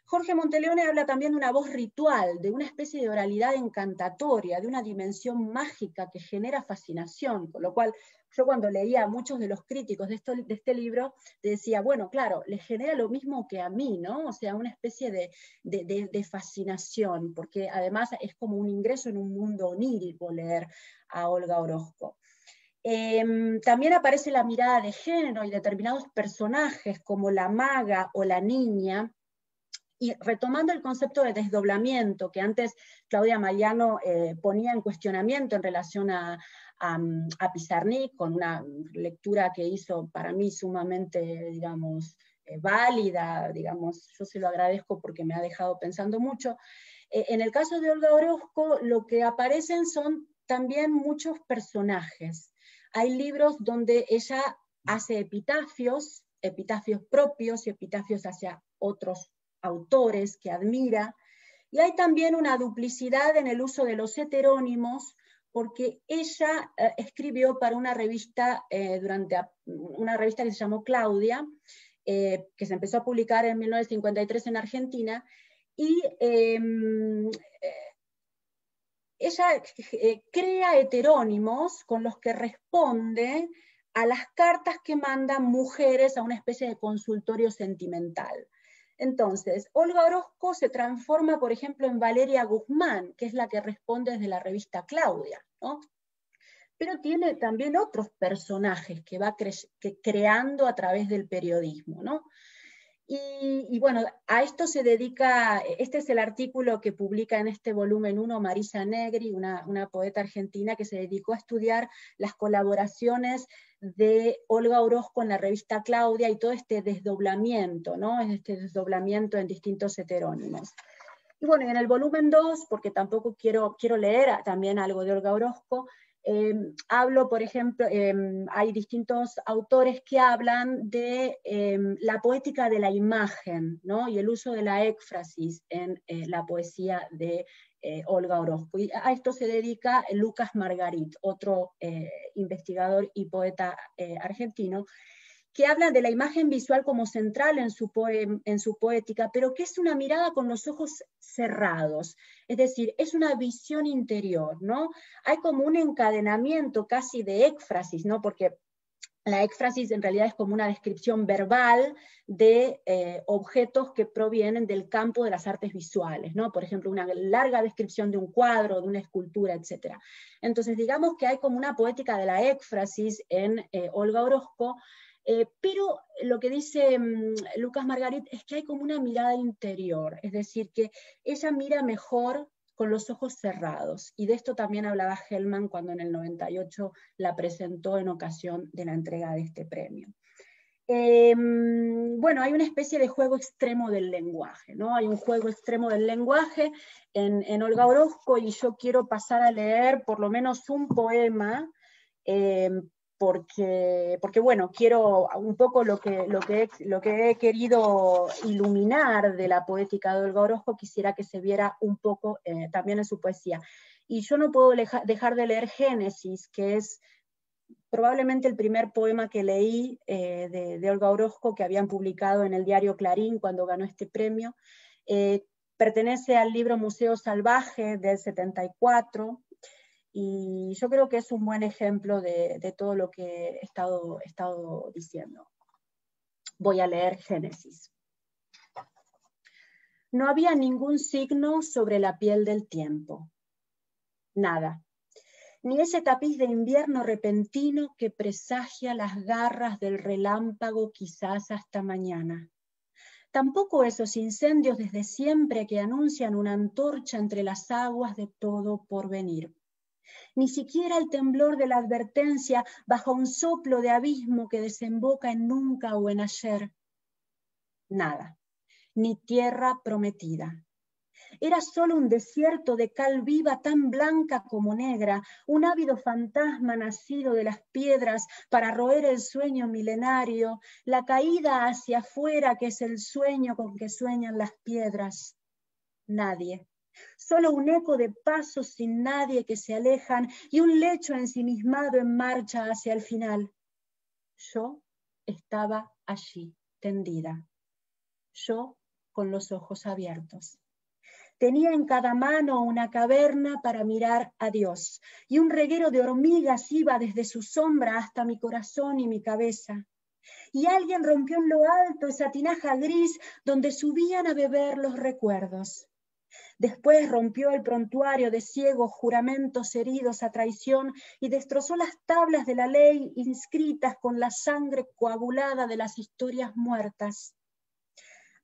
Jorge Monteleone habla también de una voz ritual, de una especie de oralidad encantatoria, de una dimensión mágica que genera fascinación, con lo cual yo cuando leía a muchos de los críticos de este libro, decía, bueno, claro, les genera lo mismo que a mí, ¿no? O sea, una especie de fascinación, porque además es como un ingreso en un mundo onírico leer a Olga Orozco. También aparece la mirada de género y determinados personajes como la maga o la niña. Y retomando el concepto de desdoblamiento que antes Claudia Maiano ponía en cuestionamiento en relación a Pizarnik, con una lectura que hizo para mí sumamente, digamos, válida, digamos, yo se lo agradezco porque me ha dejado pensando mucho. En el caso de Olga Orozco, lo que aparecen son también muchos personajes. Hay libros donde ella hace epitafios propios y epitafios hacia otros autores que admira, y hay también una duplicidad en el uso de los heterónimos, porque ella escribió para una revista, una revista que se llamó Claudia, que se empezó a publicar en 1953 en Argentina, y ella crea heterónimos con los que responde a las cartas que mandan mujeres a una especie de consultorio sentimental. Entonces, Olga Orozco se transforma, por ejemplo, en Valeria Guzmán, que es la que responde desde la revista Claudia, ¿no? Pero tiene también otros personajes que va creando a través del periodismo, ¿no? Y bueno, a esto se dedica, este es el artículo que publica en este volumen 1 Marisa Negri, una poeta argentina que se dedicó a estudiar las colaboraciones de Olga Orozco en la revista Claudia y todo este desdoblamiento, ¿no? Este desdoblamiento en distintos heterónimos. Y bueno, y en el volumen 2, porque tampoco quiero leer también algo de Olga Orozco, hablo, por ejemplo, hay distintos autores que hablan de la poética de la imagen, ¿no? Y el uso de la éfrasis en la poesía de Olga Orozco. Y a esto se dedica Lucas Margarit, otro investigador y poeta argentino, que habla de la imagen visual como central en su poética, pero que es una mirada con los ojos cerrados, es decir, es una visión interior, ¿no? Hay como un encadenamiento casi de éfrasis, ¿no? Porque la éfrasis en realidad es como una descripción verbal de objetos que provienen del campo de las artes visuales, ¿no? Por ejemplo, una larga descripción de un cuadro, de una escultura, etc. Entonces, digamos que hay como una poética de la éfrasis en Olga Orozco, pero lo que dice Lucas Margarit es que hay como una mirada interior, es decir, que ella mira mejor con los ojos cerrados, y de esto también hablaba Hellman cuando en el 98 la presentó en ocasión de la entrega de este premio. Bueno, hay una especie de juego extremo del lenguaje, ¿no? Hay un juego extremo del lenguaje en Olga Orozco, y yo quiero pasar a leer por lo menos un poema, porque bueno, quiero un poco lo que he querido iluminar de la poética de Olga Orozco, quisiera que se viera un poco también en su poesía. Y yo no puedo dejar de leer Génesis, que es probablemente el primer poema que leí de Olga Orozco, que habían publicado en el diario Clarín cuando ganó este premio. Pertenece al libro Museo Salvaje del 74, y yo creo que es un buen ejemplo de todo lo que he estado diciendo. Voy a leer Génesis. No había ningún signo sobre la piel del tiempo. Nada. Ni ese tapiz de invierno repentino que presagia las garras del relámpago quizás hasta mañana. Tampoco esos incendios desde siempre que anuncian una antorcha entre las aguas de todo por venir. Ni siquiera el temblor de la advertencia bajo un soplo de abismo que desemboca en nunca o en ayer. Nada, ni tierra prometida. Era solo un desierto de cal viva tan blanca como negra, un ávido fantasma nacido de las piedras para roer el sueño milenario, la caída hacia afuera que es el sueño con que sueñan las piedras. Nadie. Solo un eco de pasos sin nadie que se alejan y un lecho ensimismado en marcha hacia el final. Yo estaba allí, tendida. Yo con los ojos abiertos. Tenía en cada mano una caverna para mirar a Dios, y un reguero de hormigas iba desde su sombra hasta mi corazón y mi cabeza. Y alguien rompió en lo alto esa tinaja gris donde subían a beber los recuerdos. Después rompió el prontuario de ciegos juramentos heridos a traición y destrozó las tablas de la ley inscritas con la sangre coagulada de las historias muertas.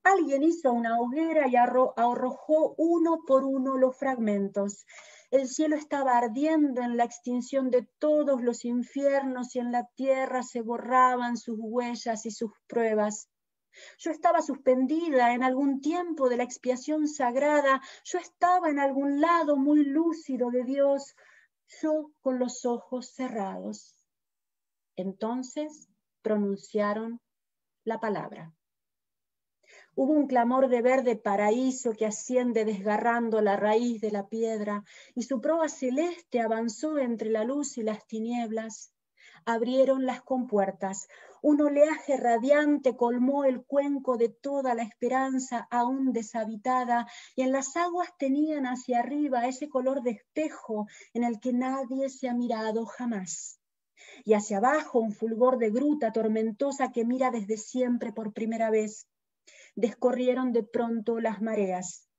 Alguien hizo una hoguera y arrojó uno por uno los fragmentos. El cielo estaba ardiendo en la extinción de todos los infiernos y en la tierra se borraban sus huellas y sus pruebas. Yo estaba suspendida en algún tiempo de la expiación sagrada, yo estaba en algún lado muy lúcido de Dios, yo con los ojos cerrados. Entonces pronunciaron la palabra. Hubo un clamor de verde paraíso que asciende desgarrando la raíz de la piedra, y su proa celeste avanzó entre la luz y las tinieblas. Abrieron las compuertas, un oleaje radiante colmó el cuenco de toda la esperanza aún deshabitada, y en las aguas tenían hacia arriba ese color de espejo en el que nadie se ha mirado jamás. Y hacia abajo un fulgor de gruta tormentosa que mira desde siempre por primera vez. Descorrieron de pronto las mareas.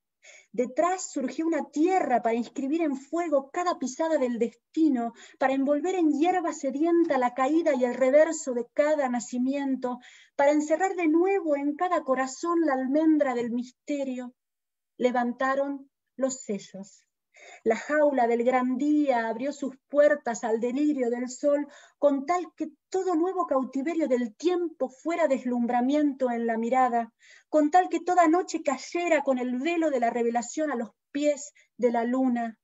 Detrás surgió una tierra para inscribir en fuego cada pisada del destino, para envolver en hierba sedienta la caída y el reverso de cada nacimiento, para encerrar de nuevo en cada corazón la almendra del misterio. Levantaron los sellos. La jaula del gran día abrió sus puertas al delirio del sol, con tal que todo nuevo cautiverio del tiempo fuera deslumbramiento en la mirada, con tal que toda noche cayera con el velo de la revelación a los pies de la luna.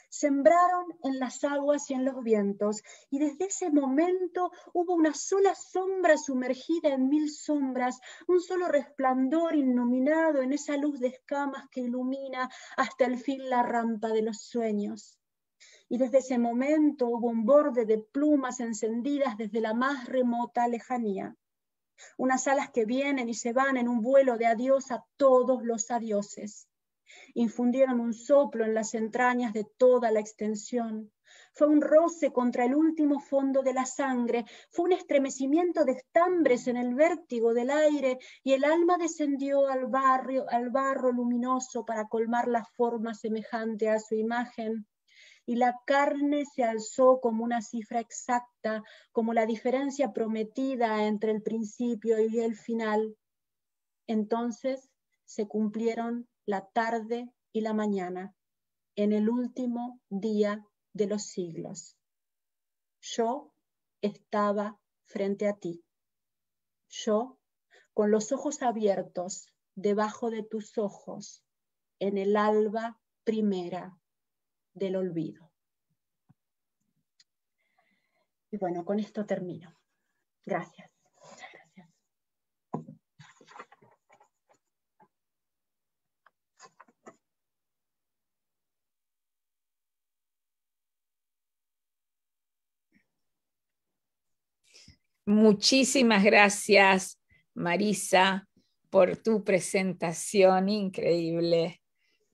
Sembraron en las aguas y en los vientos, y desde ese momento hubo una sola sombra sumergida en mil sombras, un solo resplandor iluminado en esa luz de escamas que ilumina hasta el fin la rampa de los sueños. Y desde ese momento hubo un borde de plumas encendidas desde la más remota lejanía. Unas alas que vienen y se van en un vuelo de adiós a todos los adioses. Infundieron un soplo en las entrañas de toda la extensión. Fue un roce contra el último fondo de la sangre, fue un estremecimiento de estambres en el vértigo del aire, y el alma descendió al barro luminoso para colmar la forma semejante a su imagen. Y la carne se alzó como una cifra exacta, como la diferencia prometida entre el principio y el final. Entonces se cumplieron la tarde y la mañana, en el último día de los siglos. Yo estaba frente a ti. Yo, con los ojos abiertos, debajo de tus ojos, en el alba primera del olvido. Y bueno, con esto termino. Gracias. Muchas gracias. Muchísimas gracias, Marisa, por tu presentación increíble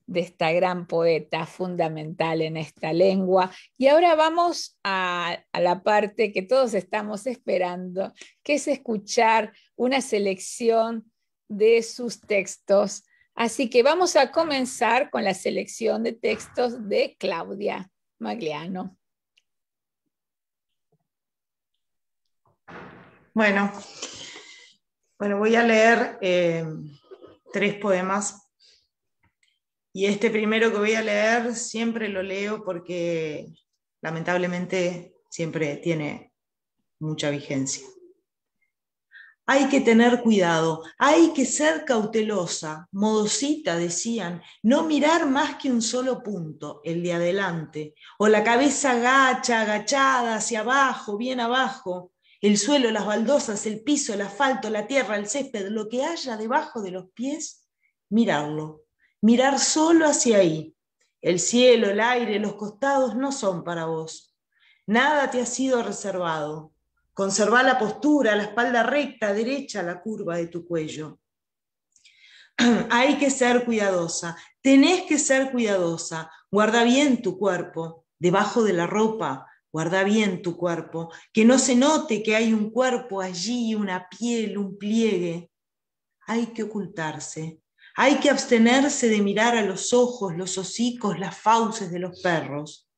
de esta gran poeta fundamental en esta lengua. Y ahora vamos a la parte que todos estamos esperando, que es escuchar una selección de sus textos. Así que vamos a comenzar con la selección de textos de Claudia Magliano. Bueno, voy a leer 3 poemas. Y este primero que voy a leer siempre lo leo porque lamentablemente siempre tiene mucha vigencia. Hay que tener cuidado, hay que ser cautelosa, modosita, decían, no mirar más que un solo punto, el de adelante, o la cabeza agachada hacia abajo, bien abajo, el suelo, las baldosas, el piso, el asfalto, la tierra, el césped, lo que haya debajo de los pies, mirarlo. Mirar solo hacia ahí. El cielo, el aire, los costados no son para vos. Nada te ha sido reservado. Conserva la postura, la espalda recta, derecha la curva de tu cuello. Hay que ser cuidadosa, tenés que ser cuidadosa. Guarda bien tu cuerpo, debajo de la ropa, guarda bien tu cuerpo. Que no se note que hay un cuerpo allí, una piel, un pliegue. Hay que ocultarse. Hay que abstenerse de mirar a los ojos, los hocicos, las fauces de los perros.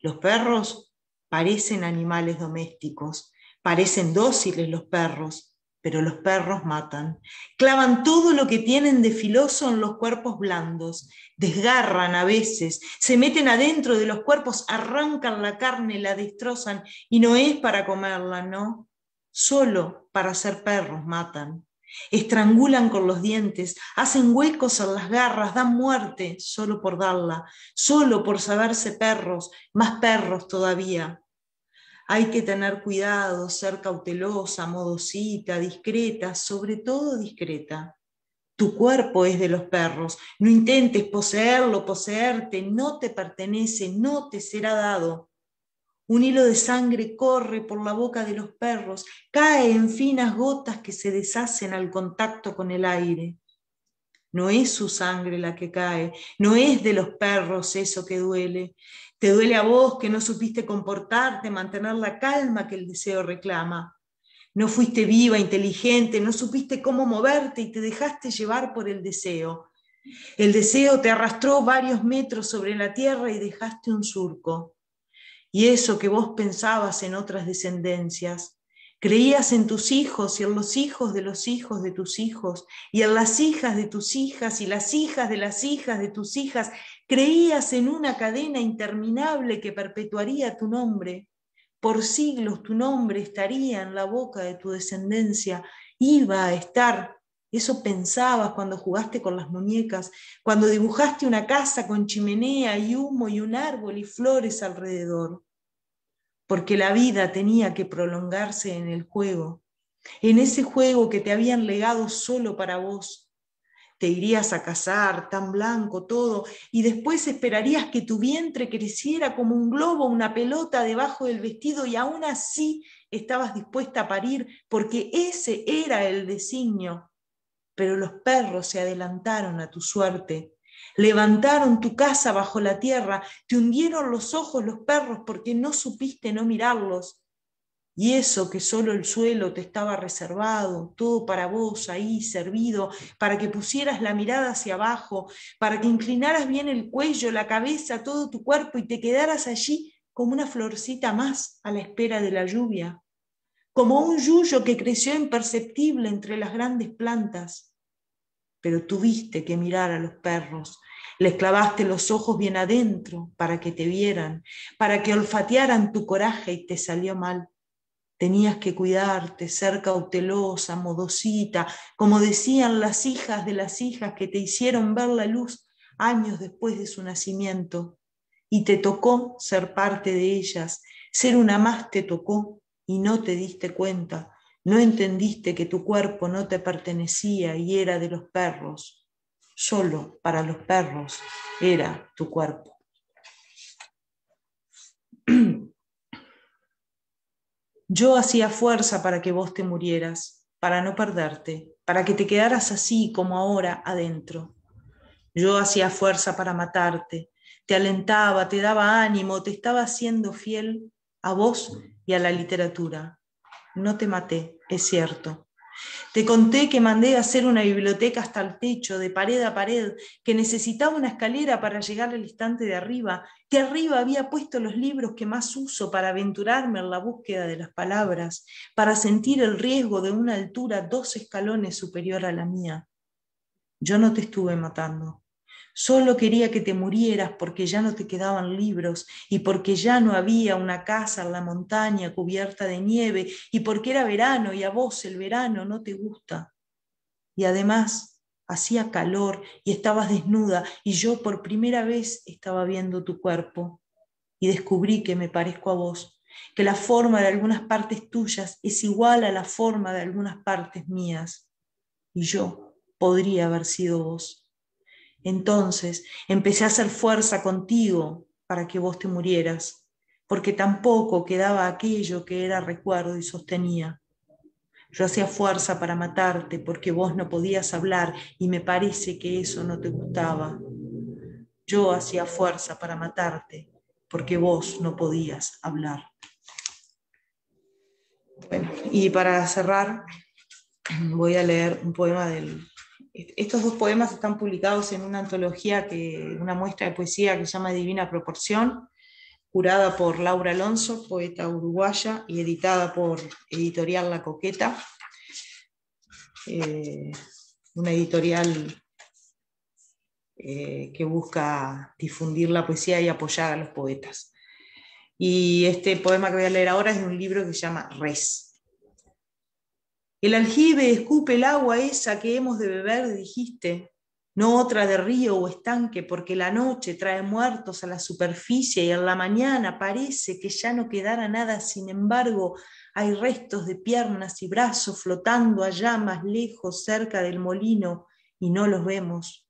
Los perros parecen animales domésticos, parecen dóciles los perros, pero los perros matan. Clavan todo lo que tienen de filoso en los cuerpos blandos, desgarran a veces, se meten adentro de los cuerpos, arrancan la carne, la destrozan, y no es para comerla, no, solo para ser perros matan. Estrangulan con los dientes, hacen huecos en las garras, dan muerte solo por darla, solo por saberse perros, más perros todavía. Hay que tener cuidado, ser cautelosa, modosita, discreta, sobre todo discreta. Tu cuerpo es de los perros, no intentes poseerlo, poseerte, no te pertenece, no te será dado. Un hilo de sangre corre por la boca de los perros, cae en finas gotas que se deshacen al contacto con el aire. No es su sangre la que cae, no es de los perros eso que duele. Te duele a vos que no supiste comportarte, mantener la calma que el deseo reclama. No fuiste viva, inteligente, no supiste cómo moverte y te dejaste llevar por el deseo. El deseo te arrastró varios metros sobre la tierra y dejaste un surco. Y eso que vos pensabas en otras descendencias, creías en tus hijos y en los hijos de los hijos de tus hijos, y en las hijas de tus hijas y las hijas de las hijas de tus hijas, creías en una cadena interminable que perpetuaría tu nombre. Por siglos tu nombre estaría en la boca de tu descendencia, iba a estar. Eso pensabas cuando jugaste con las muñecas, cuando dibujaste una casa con chimenea y humo y un árbol y flores alrededor. Porque la vida tenía que prolongarse en el juego, en ese juego que te habían legado solo para vos. Te irías a casar, tan blanco todo, y después esperarías que tu vientre creciera como un globo, una pelota debajo del vestido, y aún así estabas dispuesta a parir, porque ese era el designio. Pero los perros se adelantaron a tu suerte, levantaron tu casa bajo la tierra, te hundieron los ojos los perros porque no supiste no mirarlos. Y eso que solo el suelo te estaba reservado, todo para vos ahí servido, para que pusieras la mirada hacia abajo, para que inclinaras bien el cuello, la cabeza, todo tu cuerpo y te quedaras allí como una florcita más a la espera de la lluvia, como un yuyo que creció imperceptible entre las grandes plantas. Pero tuviste que mirar a los perros, les clavaste los ojos bien adentro para que te vieran, para que olfatearan tu coraje y te salió mal. Tenías que cuidarte, ser cautelosa, modosita, como decían las hijas de las hijas que te hicieron ver la luz años después de su nacimiento. Y te tocó ser parte de ellas, ser una más te tocó y no te diste cuenta, no entendiste que tu cuerpo no te pertenecía y era de los perros. Solo para los perros era tu cuerpo. Yo hacía fuerza para que vos te murieras, para no perderte, para que te quedaras así como ahora adentro. Yo hacía fuerza para matarte, te alentaba, te daba ánimo, te estaba haciendo fiel a vos y a la literatura. No te maté, es cierto. Te conté que mandé a hacer una biblioteca hasta el techo, de pared a pared, que necesitaba una escalera para llegar al estante de arriba, que arriba había puesto los libros que más uso para aventurarme en la búsqueda de las palabras, para sentir el riesgo de una altura 2 escalones superior a la mía. Yo no te estuve matando. Solo quería que te murieras porque ya no te quedaban libros y porque ya no había una casa en la montaña cubierta de nieve y porque era verano y a vos el verano no te gusta. Y además hacía calor y estabas desnuda y yo por primera vez estaba viendo tu cuerpo y descubrí que me parezco a vos, que la forma de algunas partes tuyas es igual a la forma de algunas partes mías y yo podría haber sido vos. Entonces empecé a hacer fuerza contigo para que vos te murieras, porque tampoco quedaba aquello que era recuerdo y sostenía. Yo hacía fuerza para matarte porque vos no podías hablar y me parece que eso no te gustaba. Yo hacía fuerza para matarte porque vos no podías hablar. Bueno, y para cerrar voy a leer un poema del... Estos 2 poemas están publicados en una antología, una muestra de poesía que se llama Divina Proporción, curada por Laura Alonso, poeta uruguaya, y editada por Editorial La Coqueta, una editorial que busca difundir la poesía y apoyar a los poetas. Y este poema que voy a leer ahora es de un libro que se llama Res. El aljibe escupe el agua esa que hemos de beber, dijiste, no otra de río o estanque, porque la noche trae muertos a la superficie y en la mañana parece que ya no quedara nada, sin embargo hay restos de piernas y brazos flotando allá más lejos, cerca del molino, y no los vemos.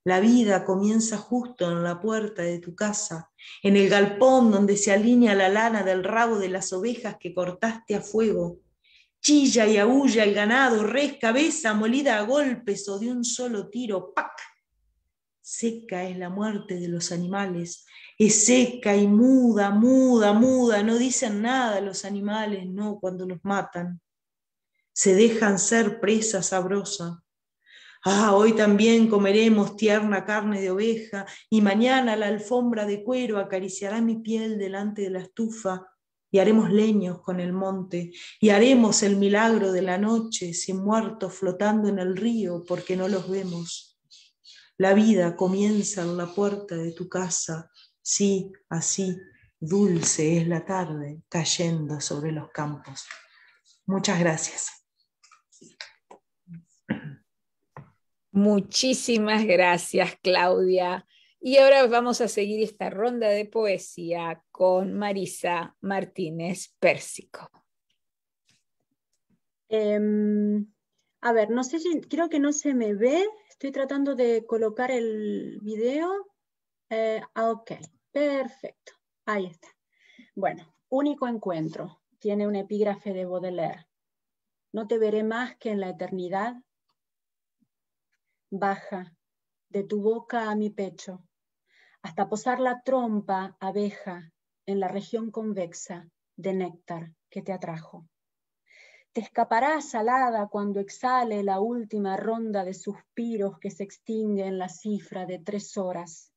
La vida comienza justo en la puerta de tu casa, en el galpón donde se alinea la lana del rabo de las ovejas que cortaste a fuego. Chilla y aúlla el ganado, res, cabeza molida a golpes o de un solo tiro, ¡pac! Seca es la muerte de los animales, es seca y muda, muda, muda, no dicen nada los animales, no, cuando los matan. Se dejan ser presa sabrosa. Ah, hoy también comeremos tierna carne de oveja, y mañana la alfombra de cuero acariciará mi piel delante de la estufa, y haremos leños con el monte, y haremos el milagro de la noche, sin muertos flotando en el río, porque no los vemos. La vida comienza en la puerta de tu casa, sí, así, dulce es la tarde cayendo sobre los campos. Muchas gracias. Muchísimas gracias, Claudia. Y ahora vamos a seguir esta ronda de poesía con Marisa Martínez Pérsico. A ver, no sé si, creo que no se me ve. Estoy tratando de colocar el video. Ok, perfecto. Ahí está. Bueno, único encuentro. Tiene un epígrafe de Baudelaire. No te veré más que en la eternidad. Baja de tu boca a mi pecho, hasta posar la trompa, abeja, en la región convexa de néctar que te atrajo. Te escaparás alada cuando exhale la última ronda de suspiros que se extingue en la cifra de 3 horas.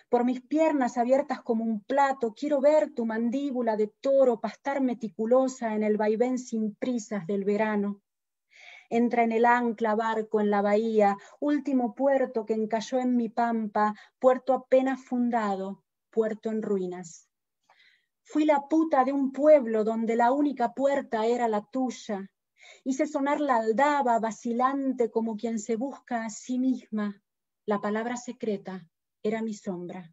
Por mis piernas abiertas como un plato, quiero ver tu mandíbula de toro pastar meticulosa en el vaivén sin prisas del verano. Entra en el ancla barco en la bahía, último puerto que encalló en mi pampa, puerto apenas fundado, puerto en ruinas. Fui la puta de un pueblo donde la única puerta era la tuya. Hice sonar la aldaba vacilante como quien se busca a sí misma. La palabra secreta era mi sombra.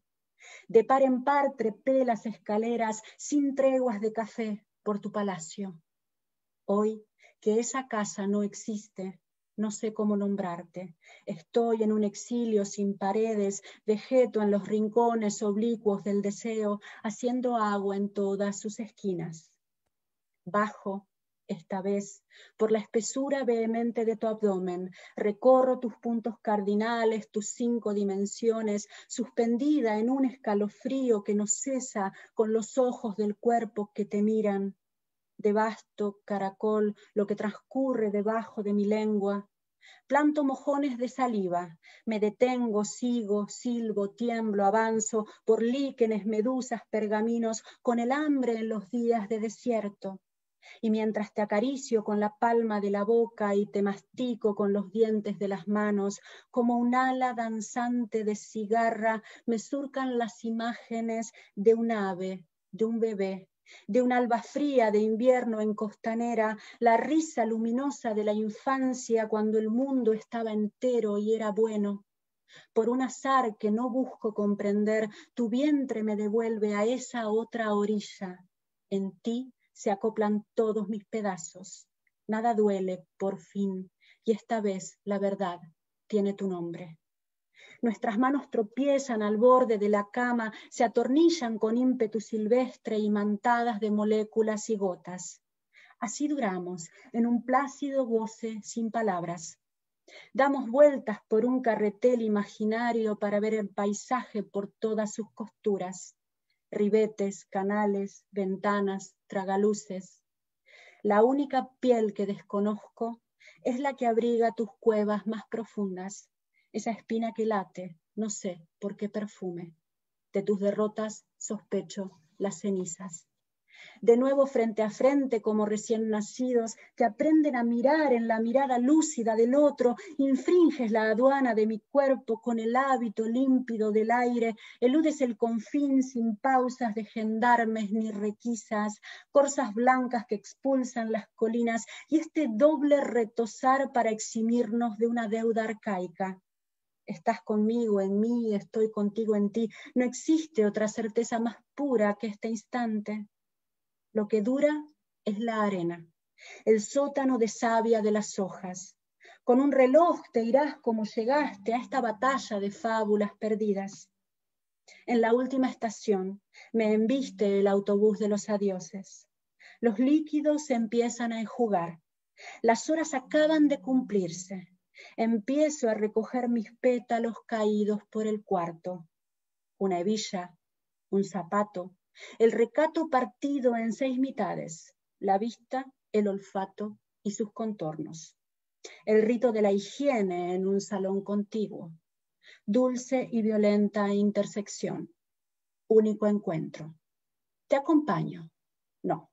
De par en par trepé las escaleras sin treguas de café por tu palacio. Hoy que esa casa no existe, no sé cómo nombrarte. Estoy en un exilio sin paredes, vegeto en los rincones oblicuos del deseo, haciendo agua en todas sus esquinas. Bajo, esta vez, por la espesura vehemente de tu abdomen, recorro tus puntos cardinales, tus 5 dimensiones, suspendida en un escalofrío que no cesa con los ojos del cuerpo que te miran. De vasto caracol lo que transcurre debajo de mi lengua. Planto mojones de saliva, me detengo, sigo, silbo, tiemblo, avanzo por líquenes, medusas, pergaminos, con el hambre en los días de desierto. Y mientras te acaricio con la palma de la boca y te mastico con los dientes de las manos, como un ala danzante de cigarra, me surcan las imágenes de un ave, de un bebé, de un alba fría de invierno en Costanera, la risa luminosa de la infancia cuando el mundo estaba entero y era bueno. Por un azar que no busco comprender, tu vientre me devuelve a esa otra orilla. En ti se acoplan todos mis pedazos. Nada duele, por fin, y esta vez la verdad tiene tu nombre. Nuestras manos tropiezan al borde de la cama, se atornillan con ímpetu silvestre imantadas de moléculas y gotas. Así duramos, en un plácido goce sin palabras. Damos vueltas por un carretel imaginario para ver el paisaje por todas sus costuras. Ribetes, canales, ventanas, tragaluces. La única piel que desconozco es la que abriga tus cuevas más profundas. Esa espina que late, no sé por qué perfume. De tus derrotas sospecho las cenizas. De nuevo frente a frente como recién nacidos que aprenden a mirar en la mirada lúcida del otro, infringes la aduana de mi cuerpo con el hábito límpido del aire, eludes el confín sin pausas de gendarmes ni requisas, corzas blancas que expulsan las colinas y este doble retosar para eximirnos de una deuda arcaica. Estás conmigo en mí, estoy contigo en ti. No existe otra certeza más pura que este instante. Lo que dura es la arena, el sótano de savia de las hojas. Con un reloj te irás como llegaste a esta batalla de fábulas perdidas. En la última estación me embiste el autobús de los adioses. Los líquidos se empiezan a enjugar. Las horas acaban de cumplirse. Empiezo a recoger mis pétalos caídos por el cuarto. Una hebilla, un zapato, el recato partido en 6 mitades, la vista, el olfato y sus contornos. el rito de la higiene en un salón contiguo, dulce y violenta intersección, único encuentro. ¿Te acompaño? No,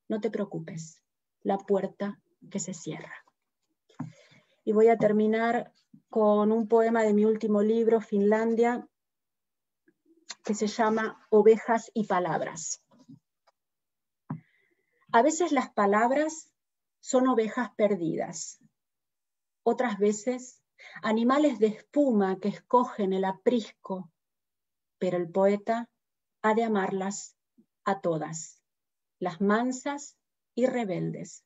no te preocupes, la puerta que se cierra. Y voy a terminar con un poema de mi último libro, Finlandia, que se llama Ovejas y Palabras. A veces las palabras son ovejas perdidas, otras veces animales de espuma que escogen el aprisco, pero el poeta ha de amarlas a todas, las mansas y rebeldes,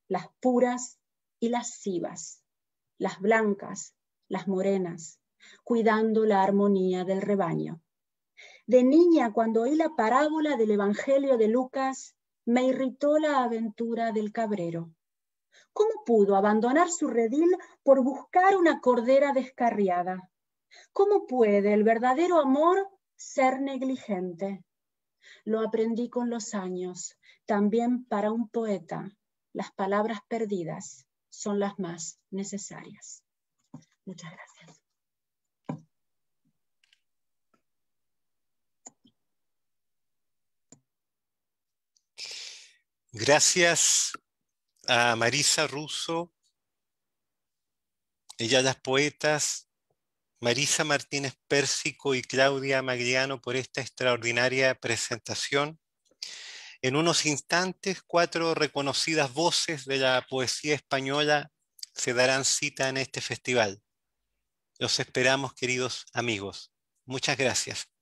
las puras y lascivas, las blancas, las morenas, cuidando la armonía del rebaño. De niña, cuando oí la parábola del Evangelio de Lucas, me irritó la aventura del cabrero. ¿Cómo pudo abandonar su redil por buscar una cordera descarriada? ¿Cómo puede el verdadero amor ser negligente? Lo aprendí con los años. También para un poeta, las palabras perdidas son las más necesarias. Muchas gracias. Gracias a Marisa Russo, ella las poetas, Marisa Martínez Pérsico y Claudia Magliano por esta extraordinaria presentación. En unos instantes, 4 reconocidas voces de la poesía española se darán cita en este festival. Los esperamos, queridos amigos. Muchas gracias.